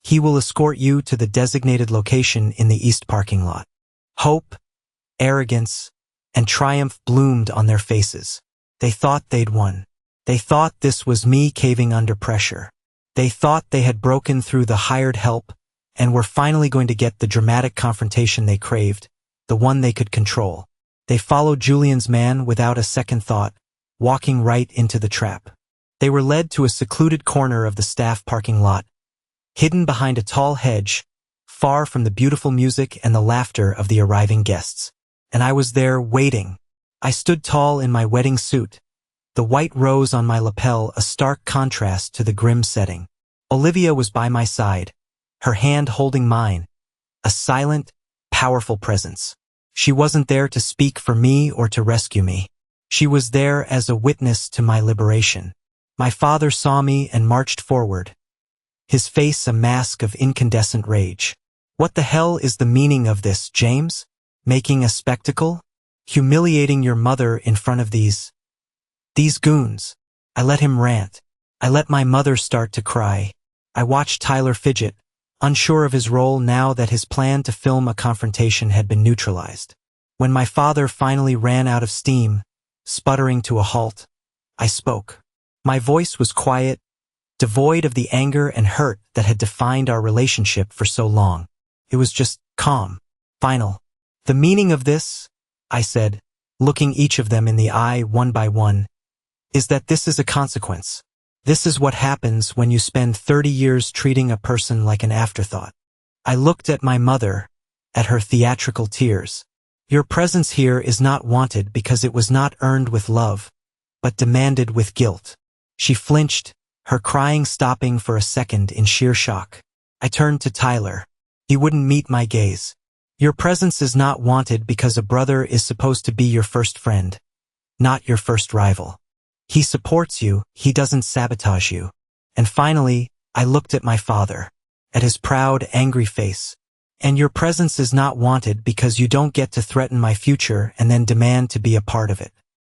he will escort you to the designated location in the east parking lot." Hope, arrogance, and triumph bloomed on their faces. They thought they'd won. They thought this was me caving under pressure. They thought they had broken through the hired help and were finally going to get the dramatic confrontation they craved, the one they could control. They followed Julian's man without a second thought, walking right into the trap. They were led to a secluded corner of the staff parking lot, hidden behind a tall hedge, far from the beautiful music and the laughter of the arriving guests. And I was there waiting. I stood tall in my wedding suit, the white rose on my lapel a stark contrast to the grim setting. Olivia was by my side, her hand holding mine, a silent, powerful presence. She wasn't there to speak for me or to rescue me. She was there as a witness to my liberation. My father saw me and marched forward, his face a mask of incandescent rage. "What the hell is the meaning of this, James? Making a spectacle? Humiliating your mother in front of these goons?" I let him rant. I let my mother start to cry. I watched Tyler fidget, unsure of his role now that his plan to film a confrontation had been neutralized. When my father finally ran out of steam, sputtering to a halt, I spoke. My voice was quiet, devoid of the anger and hurt that had defined our relationship for so long. It was just calm, final. "The meaning of this," I said, looking each of them in the eye one by one, "is that this is a consequence. This is what happens when you spend 30 years treating a person like an afterthought." I looked at my mother, at her theatrical tears. "Your presence here is not wanted because it was not earned with love, but demanded with guilt." She flinched, her crying stopping for a second in sheer shock. I turned to Tyler. He wouldn't meet my gaze. Your presence is not wanted because a brother is supposed to be your first friend, not your first rival. He supports you, he doesn't sabotage you. And finally, I looked at my father, at his proud, angry face. And your presence is not wanted because you don't get to threaten my future and then demand to be a part of it.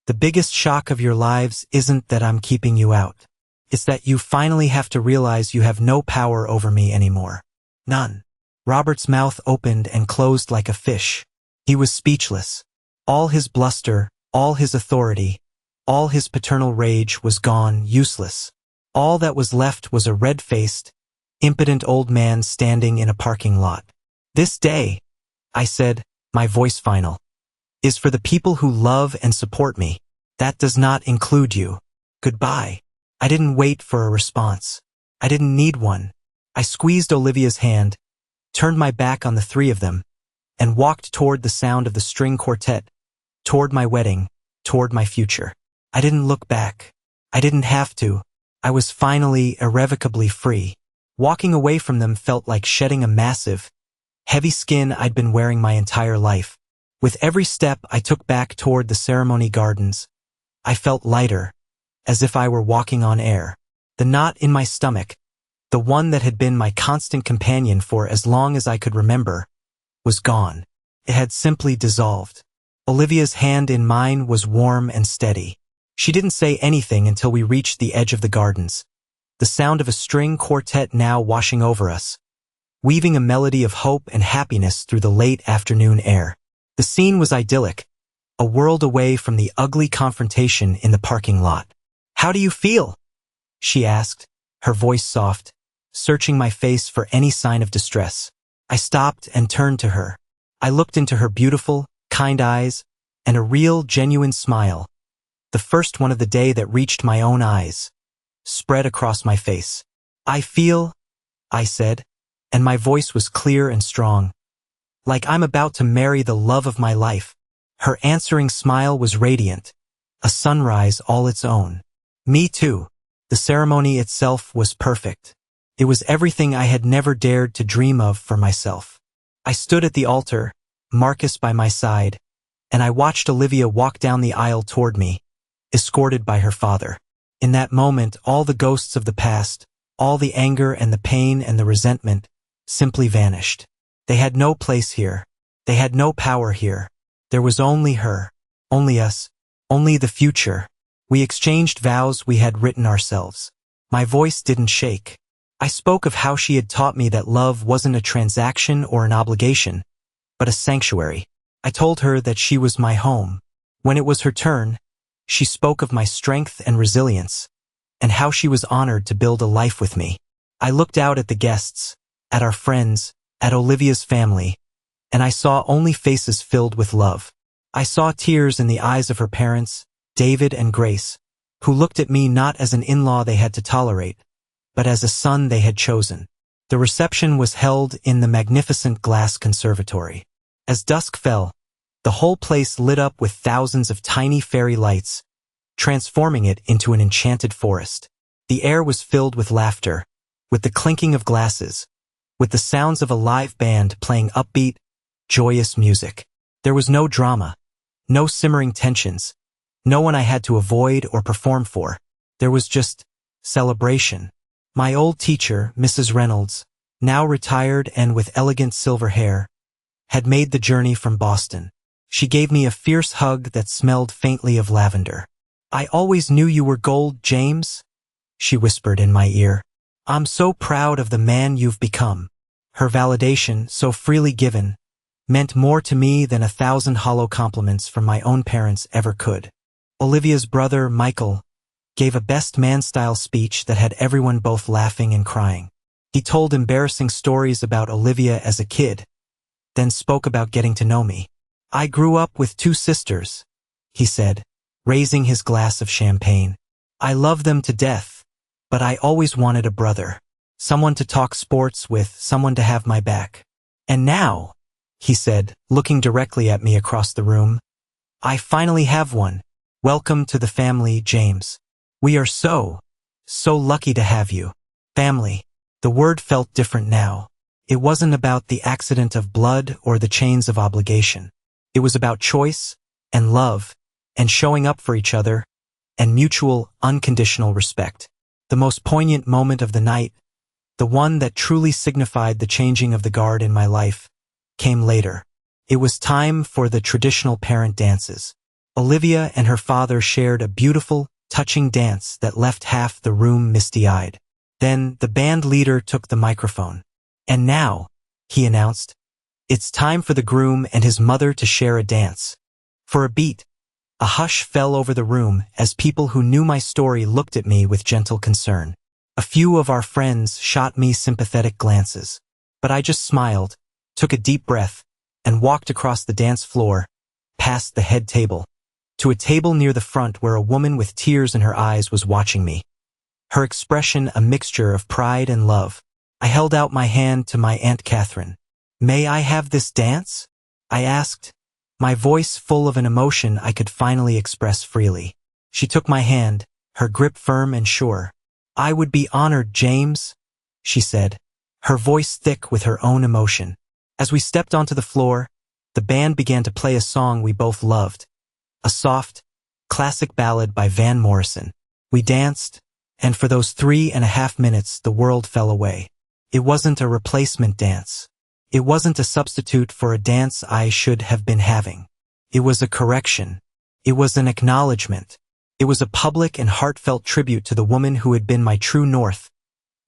The biggest shock of your lives isn't that I'm keeping you out. It's that you finally have to realize you have no power over me anymore. None. Robert's mouth opened and closed like a fish. He was speechless. All his bluster, all his authority, all his paternal rage was gone, useless. All that was left was a red-faced, impotent old man standing in a parking lot. This day, I said, my voice final, is for the people who love and support me. That does not include you. Goodbye. I didn't wait for a response. I didn't need one. I squeezed Olivia's hand, turned my back on the three of them, and walked toward the sound of the string quartet, toward my wedding, toward my future. I didn't look back. I didn't have to. I was finally, irrevocably free. Walking away from them felt like shedding a massive, heavy skin I'd been wearing my entire life. With every step I took back toward the ceremony gardens, I felt lighter, as if I were walking on air. The knot in my stomach, the one that had been my constant companion for as long as I could remember, was gone. It had simply dissolved. Olivia's hand in mine was warm and steady. She didn't say anything until we reached the edge of the gardens. The sound of a string quartet now washing over us, weaving a melody of hope and happiness through the late afternoon air. The scene was idyllic, a world away from the ugly confrontation in the parking lot. "How do you feel?" she asked, her voice soft, searching my face for any sign of distress. I stopped and turned to her. I looked into her beautiful, kind eyes, and a real, genuine smile, the first one of the day that reached my own eyes, spread across my face. "I feel," I said, and my voice was clear and strong, "like I'm about to marry the love of my life." Her answering smile was radiant, a sunrise all its own. Me too. The ceremony itself was perfect. It was everything I had never dared to dream of for myself. I stood at the altar, Marcus by my side, and I watched Olivia walk down the aisle toward me, escorted by her father. In that moment, all the ghosts of the past, all the anger and the pain and the resentment, simply vanished. They had no place here. They had no power here. There was only her, only us, only the future. We exchanged vows we had written ourselves. My voice didn't shake. I spoke of how she had taught me that love wasn't a transaction or an obligation, but a sanctuary. I told her that she was my home. When it was her turn, she spoke of my strength and resilience, and how she was honored to build a life with me. I looked out at the guests, at our friends, at Olivia's family, and I saw only faces filled with love. I saw tears in the eyes of her parents, David and Grace, who looked at me not as an in-law they had to tolerate, but as a son they had chosen. The reception was held in the magnificent glass conservatory. As dusk fell, the whole place lit up with thousands of tiny fairy lights, transforming it into an enchanted forest. The air was filled with laughter, with the clinking of glasses, with the sounds of a live band playing upbeat, joyous music. There was no drama, no simmering tensions, no one I had to avoid or perform for. There was just celebration. My old teacher, Mrs. Reynolds, now retired and with elegant silver hair, had made the journey from Boston. She gave me a fierce hug that smelled faintly of lavender. "I always knew you were gold, James," she whispered in my ear. "I'm so proud of the man you've become." Her validation, so freely given, meant more to me than 1,000 hollow compliments from my own parents ever could. Olivia's brother, Michael, gave a best man-style speech that had everyone both laughing and crying. He told embarrassing stories about Olivia as a kid, then spoke about getting to know me. "I grew up with 2 sisters," he said, raising his glass of champagne. "I love them to death, but I always wanted a brother, someone to talk sports with, someone to have my back. And now," he said, looking directly at me across the room, "I finally have one. Welcome to the family, James. We are so, So lucky to have you. Family. The word felt different now. It wasn't about the accident of blood or the chains of obligation. It was about choice and love and showing up for each other and mutual, unconditional respect. The most poignant moment of the night, the one that truly signified the changing of the guard in my life, came later. It was time for the traditional parent dances. Olivia and her father shared a beautiful, touching dance that left half the room misty-eyed. Then the band leader took the microphone. "And now," he announced, "it's time for the groom and his mother to share a dance." For a beat, a hush fell over the room as people who knew my story looked at me with gentle concern. A few of our friends shot me sympathetic glances. But I just smiled, took a deep breath, and walked across the dance floor, past the head table, to a table near the front where a woman with tears in her eyes was watching me. Her expression a mixture of pride and love. I held out my hand to my Aunt Catherine. "May I have this dance?" I asked, my voice full of an emotion I could finally express freely. She took my hand, her grip firm and sure. "I would be honored, James," she said, her voice thick with her own emotion. As we stepped onto the floor, the band began to play a song we both loved, a soft, classic ballad by Van Morrison. We danced, and for those 3.5 minutes the world fell away. It wasn't a replacement dance. It wasn't a substitute for a dance I should have been having. It was a correction. It was an acknowledgement. It was a public and heartfelt tribute to the woman who had been my true north,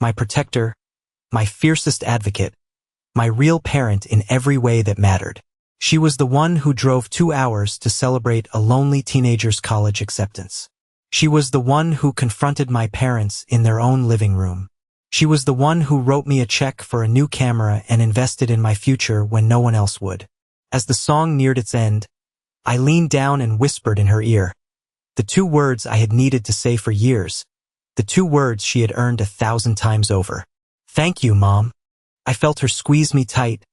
my protector, my fiercest advocate, my real parent in every way that mattered. She was the one who drove 2 hours to celebrate a lonely teenager's college acceptance. She was the one who confronted my parents in their own living room. She was the one who wrote me a check for a new camera and invested in my future when no one else would. As the song neared its end, I leaned down and whispered in her ear, the 2 words I had needed to say for years, the 2 words she had earned 1,000 times over. "Thank you, Mom." I felt her squeeze me tight,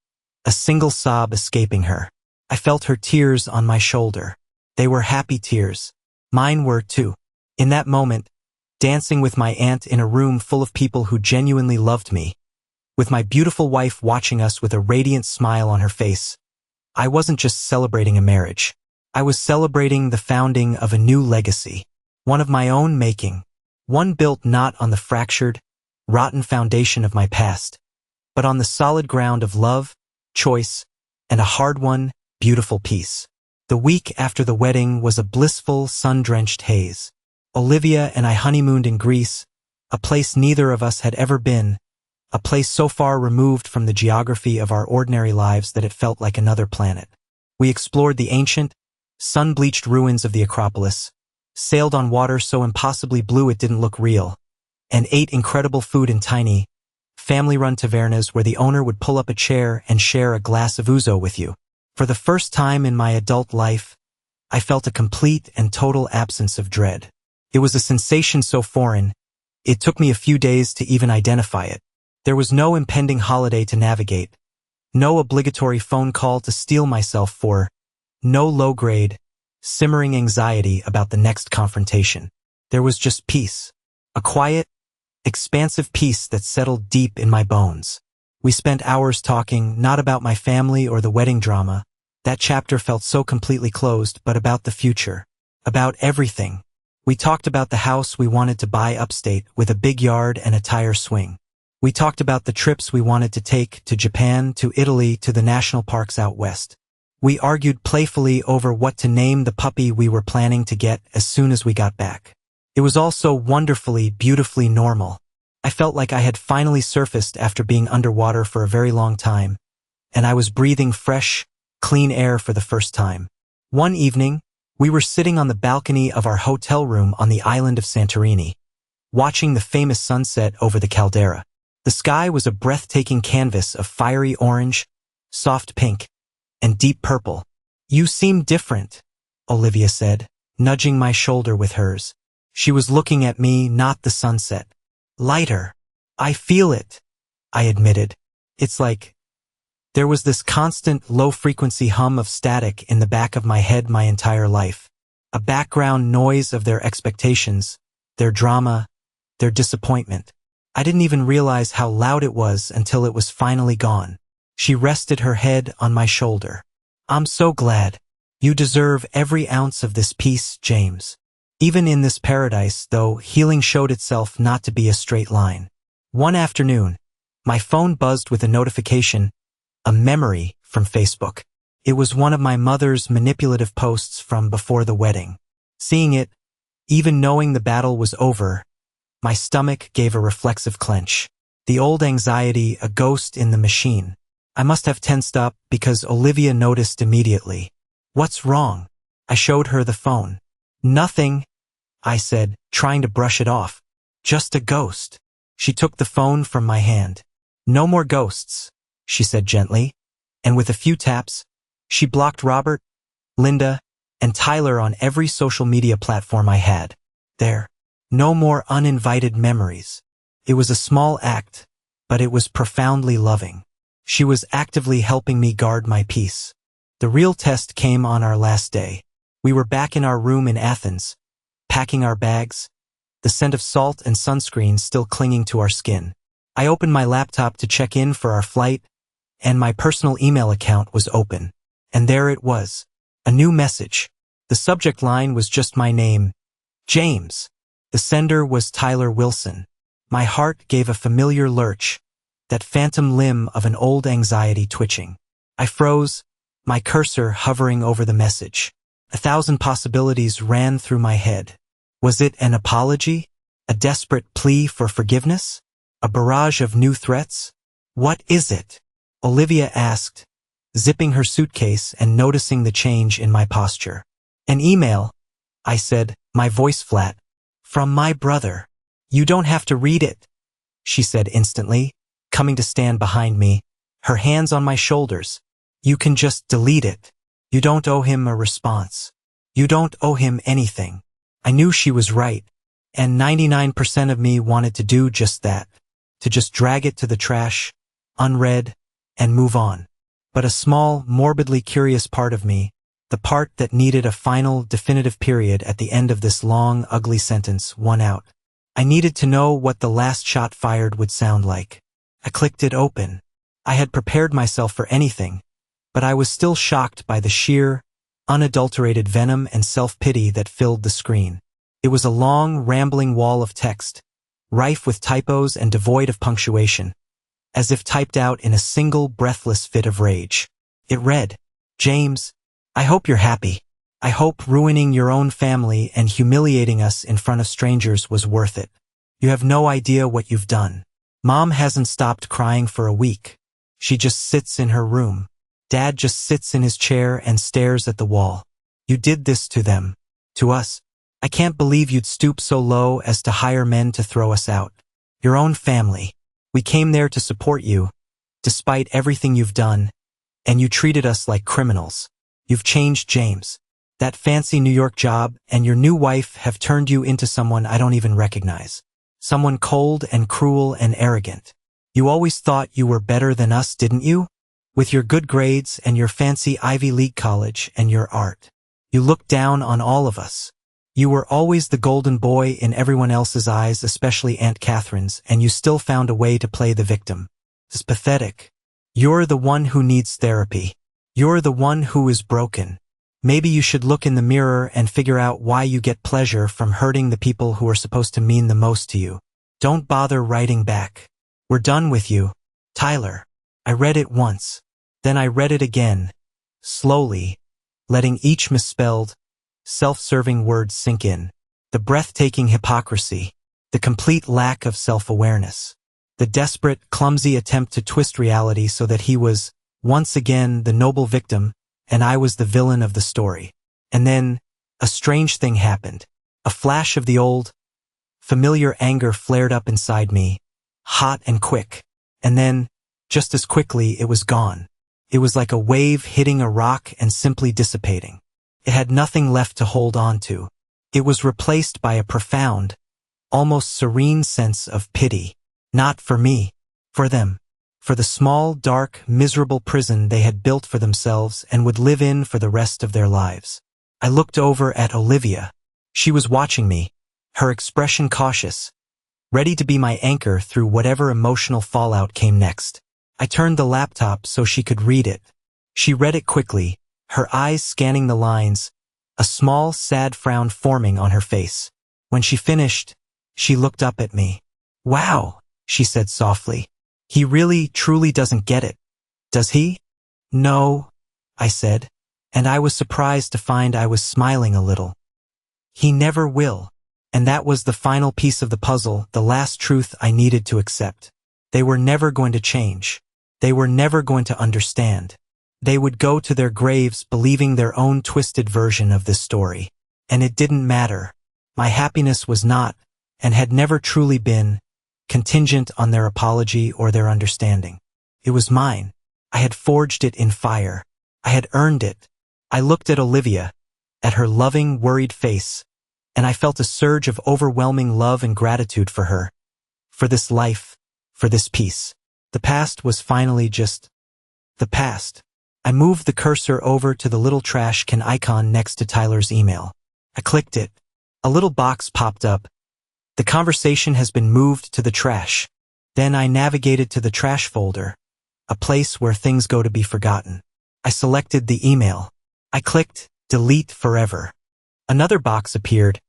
a single sob escaping her. I felt her tears on my shoulder. They were happy tears. Mine were too. In that moment, dancing with my aunt in a room full of people who genuinely loved me, with my beautiful wife watching us with a radiant smile on her face, I wasn't just celebrating a marriage. I was celebrating the founding of a new legacy, one of my own making, one built not on the fractured, rotten foundation of my past, but on the solid ground of love, choice, and a hard-won, beautiful peace. The week after the wedding was a blissful, sun-drenched haze. Olivia and I honeymooned in Greece, a place neither of us had ever been, a place so far removed from the geography of our ordinary lives that it felt like another planet. We explored the ancient, sun-bleached ruins of the Acropolis, sailed on water so impossibly blue it didn't look real, and ate incredible food in tiny, family-run tavernas where the owner would pull up a chair and share a glass of ouzo with you. For the first time in my adult life, I felt a complete and total absence of dread. It was a sensation so foreign, it took me a few days to even identify it. There was no impending holiday to navigate, no obligatory phone call to steel myself for, no low-grade, simmering anxiety about the next confrontation. There was just peace, a quiet, expansive peace that settled deep in my bones. We spent hours talking, not about my family or the wedding drama, that chapter felt so completely closed, but about the future, about everything. We talked about the house we wanted to buy upstate with a big yard and a tire swing. We talked about the trips we wanted to take to Japan, to Italy, to the national parks out west. We argued playfully over what to name the puppy we were planning to get as soon as we got back. It was all so wonderfully, beautifully normal. I felt like I had finally surfaced after being underwater for a very long time, and I was breathing fresh, clean air for the first time. One evening, we were sitting on the balcony of our hotel room on the island of Santorini, watching the famous sunset over the caldera. The sky was a breathtaking canvas of fiery orange, soft pink, and deep purple. "You seem different," Olivia said, nudging my shoulder with hers. She was looking at me, not the sunset. "Lighter. I feel it," I admitted. "It's like there was this constant low-frequency hum of static in the back of my head my entire life. A background noise of their expectations, their drama, their disappointment. I didn't even realize how loud it was until it was finally gone. She rested her head on my shoulder. I'm so glad. You deserve every ounce of this peace, James. Even in this paradise, though, healing showed itself not to be a straight line. One afternoon, my phone buzzed with a notification, a memory from Facebook. It was one of my mother's manipulative posts from before the wedding. Seeing it, even knowing the battle was over, my stomach gave a reflexive clench. The old anxiety, a ghost in the machine. I must have tensed up because Olivia noticed immediately. What's wrong? I showed her the phone. Nothing, I said, trying to brush it off. Just a ghost. She took the phone from my hand. No more ghosts, she said gently, and with a few taps, she blocked Robert, Linda, and Tyler on every social media platform I had. There. No more uninvited memories. It was a small act, but it was profoundly loving. She was actively helping me guard my peace. The real test came on our last day. We were back in our room in Athens, packing our bags, the scent of salt and sunscreen still clinging to our skin. I opened my laptop to check in for our flight, and my personal email account was open. And there it was, a new message. The subject line was just my name, James. The sender was Tyler Wilson. My heart gave a familiar lurch, that phantom limb of an old anxiety twitching. I froze, my cursor hovering over the message. 1,000 possibilities ran through my head. Was it an apology? A desperate plea for forgiveness? A barrage of new threats? What is it? Olivia asked, zipping her suitcase and noticing the change in my posture. An email, I said, my voice flat. From my brother. You don't have to read it, she said instantly, coming to stand behind me, her hands on my shoulders. You can just delete it. You don't owe him a response. You don't owe him anything. I knew she was right, and 99% of me wanted to do just that, to just drag it to the trash, unread, and move on. But a small, morbidly curious part of me, the part that needed a final, definitive period at the end of this long, ugly sentence, won out. I needed to know what the last shot fired would sound like. I clicked it open. I had prepared myself for anything, but I was still shocked by the sheer, unadulterated venom and self-pity that filled the screen. It was a long, rambling wall of text, rife with typos and devoid of punctuation, as if typed out in a single breathless fit of rage. It read, James, I hope you're happy. I hope ruining your own family and humiliating us in front of strangers was worth it. You have no idea what you've done. Mom hasn't stopped crying for a week. She just sits in her room. Dad just sits in his chair and stares at the wall. You did this to them. To us. I can't believe you'd stoop so low as to hire men to throw us out. Your own family. We came there to support you, despite everything you've done, and you treated us like criminals. You've changed James. That fancy New York job and your new wife have turned you into someone I don't even recognize. Someone cold and cruel and arrogant. You always thought you were better than us, didn't you? With your good grades and your fancy Ivy League college and your art. You looked down on all of us. You were always the golden boy in everyone else's eyes, especially Aunt Catherine's, and you still found a way to play the victim. It's pathetic. You're the one who needs therapy. You're the one who is broken. Maybe you should look in the mirror and figure out why you get pleasure from hurting the people who are supposed to mean the most to you. Don't bother writing back. We're done with you, Tyler. I read it once. Then I read it again, slowly, letting each misspelled, self-serving word sink in. The breathtaking hypocrisy, the complete lack of self-awareness, the desperate, clumsy attempt to twist reality so that he was, once again, the noble victim, and I was the villain of the story. And then, a strange thing happened. A flash of the old, familiar anger flared up inside me, hot and quick. And then, just as quickly, it was gone. It was like a wave hitting a rock and simply dissipating. It had nothing left to hold on to. It was replaced by a profound, almost serene sense of pity. Not for me, for them. For the small, dark, miserable prison they had built for themselves and would live in for the rest of their lives. I looked over at Olivia. She was watching me, her expression cautious, ready to be my anchor through whatever emotional fallout came next. I turned the laptop so she could read it. She read it quickly, her eyes scanning the lines, a small, sad frown forming on her face. When she finished, she looked up at me. "Wow," she said softly. "He really, truly doesn't get it, does he?" "No," I said, and I was surprised to find I was smiling a little. "He never will." And that was the final piece of the puzzle, the last truth I needed to accept. They were never going to change. They were never going to understand. They would go to their graves believing their own twisted version of this story. And it didn't matter. My happiness was not, and had never truly been, contingent on their apology or their understanding. It was mine. I had forged it in fire. I had earned it. I looked at Olivia, at her loving, worried face, and I felt a surge of overwhelming love and gratitude for her, for this life, for this peace. The past was finally just the past. I moved the cursor over to the little trash can icon next to Tyler's email. I clicked it. A little box popped up. "The conversation has been moved to the trash." Then I navigated to the trash folder, a place where things go to be forgotten. I selected the email. I clicked delete forever. Another box appeared.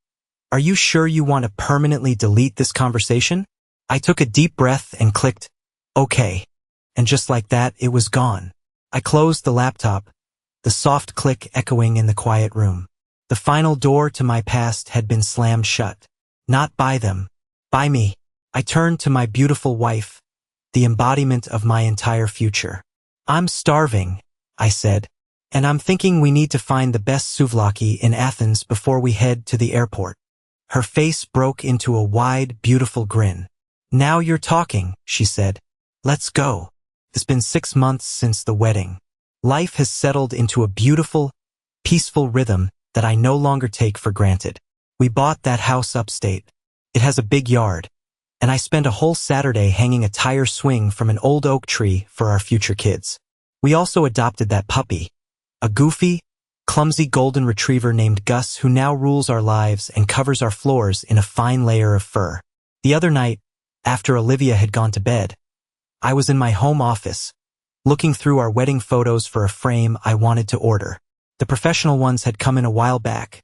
"Are you sure you want to permanently delete this conversation?" I took a deep breath and clicked OK. And just like that, it was gone. I closed the laptop, the soft click echoing in the quiet room. The final door to my past had been slammed shut. Not by them, by me. I turned to my beautiful wife, the embodiment of my entire future. "I'm starving," I said, "and I'm thinking we need to find the best souvlaki in Athens before we head to the airport." Her face broke into a wide, beautiful grin. "Now you're talking," she said. "Let's go." It's been 6 months since the wedding. Life has settled into a beautiful, peaceful rhythm that I no longer take for granted. We bought that house upstate. It has a big yard, and I spent a whole Saturday hanging a tire swing from an old oak tree for our future kids. We also adopted that puppy, a goofy, clumsy golden retriever named Gus who now rules our lives and covers our floors in a fine layer of fur. The other night, after Olivia had gone to bed, I was in my home office, looking through our wedding photos for a frame I wanted to order. The professional ones had come in a while back,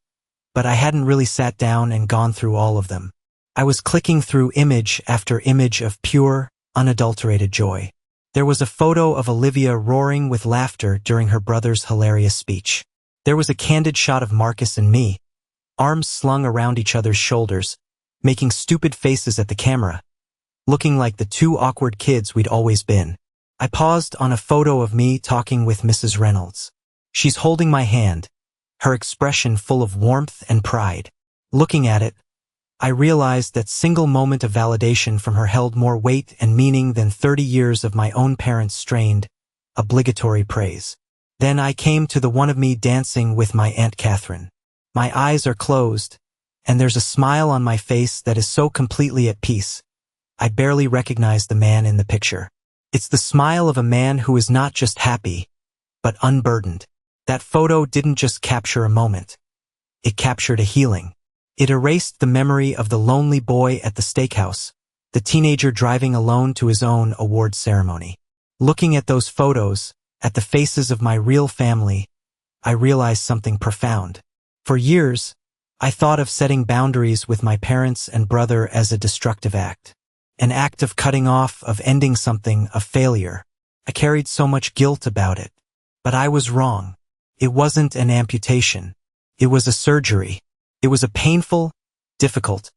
but I hadn't really sat down and gone through all of them. I was clicking through image after image of pure, unadulterated joy. There was a photo of Olivia roaring with laughter during her brother's hilarious speech. There was a candid shot of Marcus and me, arms slung around each other's shoulders, making stupid faces at the camera, looking like the two awkward kids we'd always been. I paused on a photo of me talking with Mrs. Reynolds. She's holding my hand, her expression full of warmth and pride. Looking at it, I realized that single moment of validation from her held more weight and meaning than 30 years of my own parents' strained, obligatory praise. Then I came to the one of me dancing with my Aunt Catherine. My eyes are closed, and there's a smile on my face that is so completely at peace, I barely recognize the man in the picture. It's the smile of a man who is not just happy, but unburdened. That photo didn't just capture a moment. It captured a healing. It erased the memory of the lonely boy at the steakhouse, the teenager driving alone to his own award ceremony. Looking at those photos, at the faces of my real family, I realized something profound. For years, I thought of setting boundaries with my parents and brother as a destructive act. An act of cutting off, of ending something, a failure. I carried so much guilt about it. But I was wrong. It wasn't an amputation. It was a surgery. It was a painful, difficult,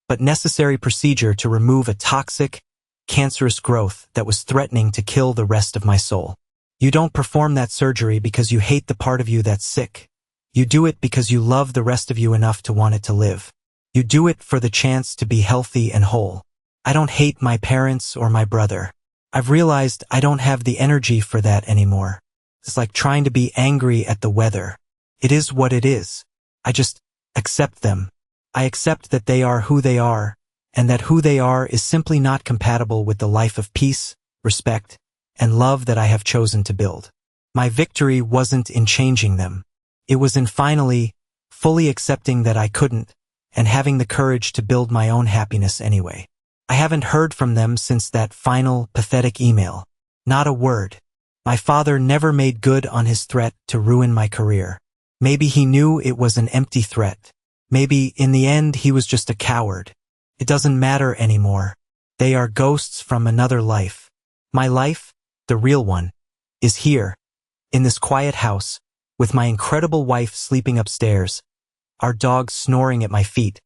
but necessary procedure to remove a toxic, cancerous growth that was threatening to kill the rest of my soul. You don't perform that surgery because you hate the part of you that's sick. You do it because you love the rest of you enough to want it to live. You do it for the chance to be healthy and whole. I don't hate my parents or my brother. I've realized I don't have the energy for that anymore. It's like trying to be angry at the weather. It is what it is. I just accept them. I accept that they are who they are, and that who they are is simply not compatible with the life of peace, respect, and love that I have chosen to build. My victory wasn't in changing them. It was in finally, fully accepting that I couldn't, and having the courage to build my own happiness anyway. I haven't heard from them since that final, pathetic email. Not a word. My father never made good on his threat to ruin my career. Maybe he knew it was an empty threat. Maybe, in the end, he was just a coward. It doesn't matter anymore. They are ghosts from another life. My life, the real one, is here, in this quiet house, with my incredible wife sleeping upstairs, our dog snoring at my feet,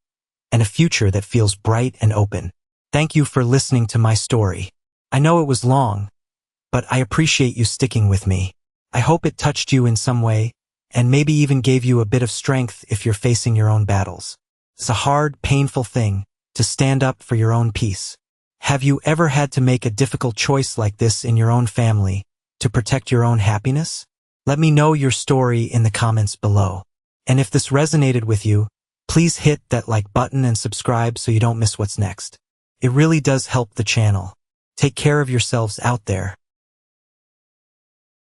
and a future that feels bright and open. Thank you for listening to my story. I know it was long, but I appreciate you sticking with me. I hope it touched you in some way, and maybe even gave you a bit of strength if you're facing your own battles. It's a hard, painful thing to stand up for your own peace. Have you ever had to make a difficult choice like this in your own family to protect your own happiness? Let me know your story in the comments below. And if this resonated with you, please hit that like button and subscribe so you don't miss what's next. It really does help the channel. Take care of yourselves out there.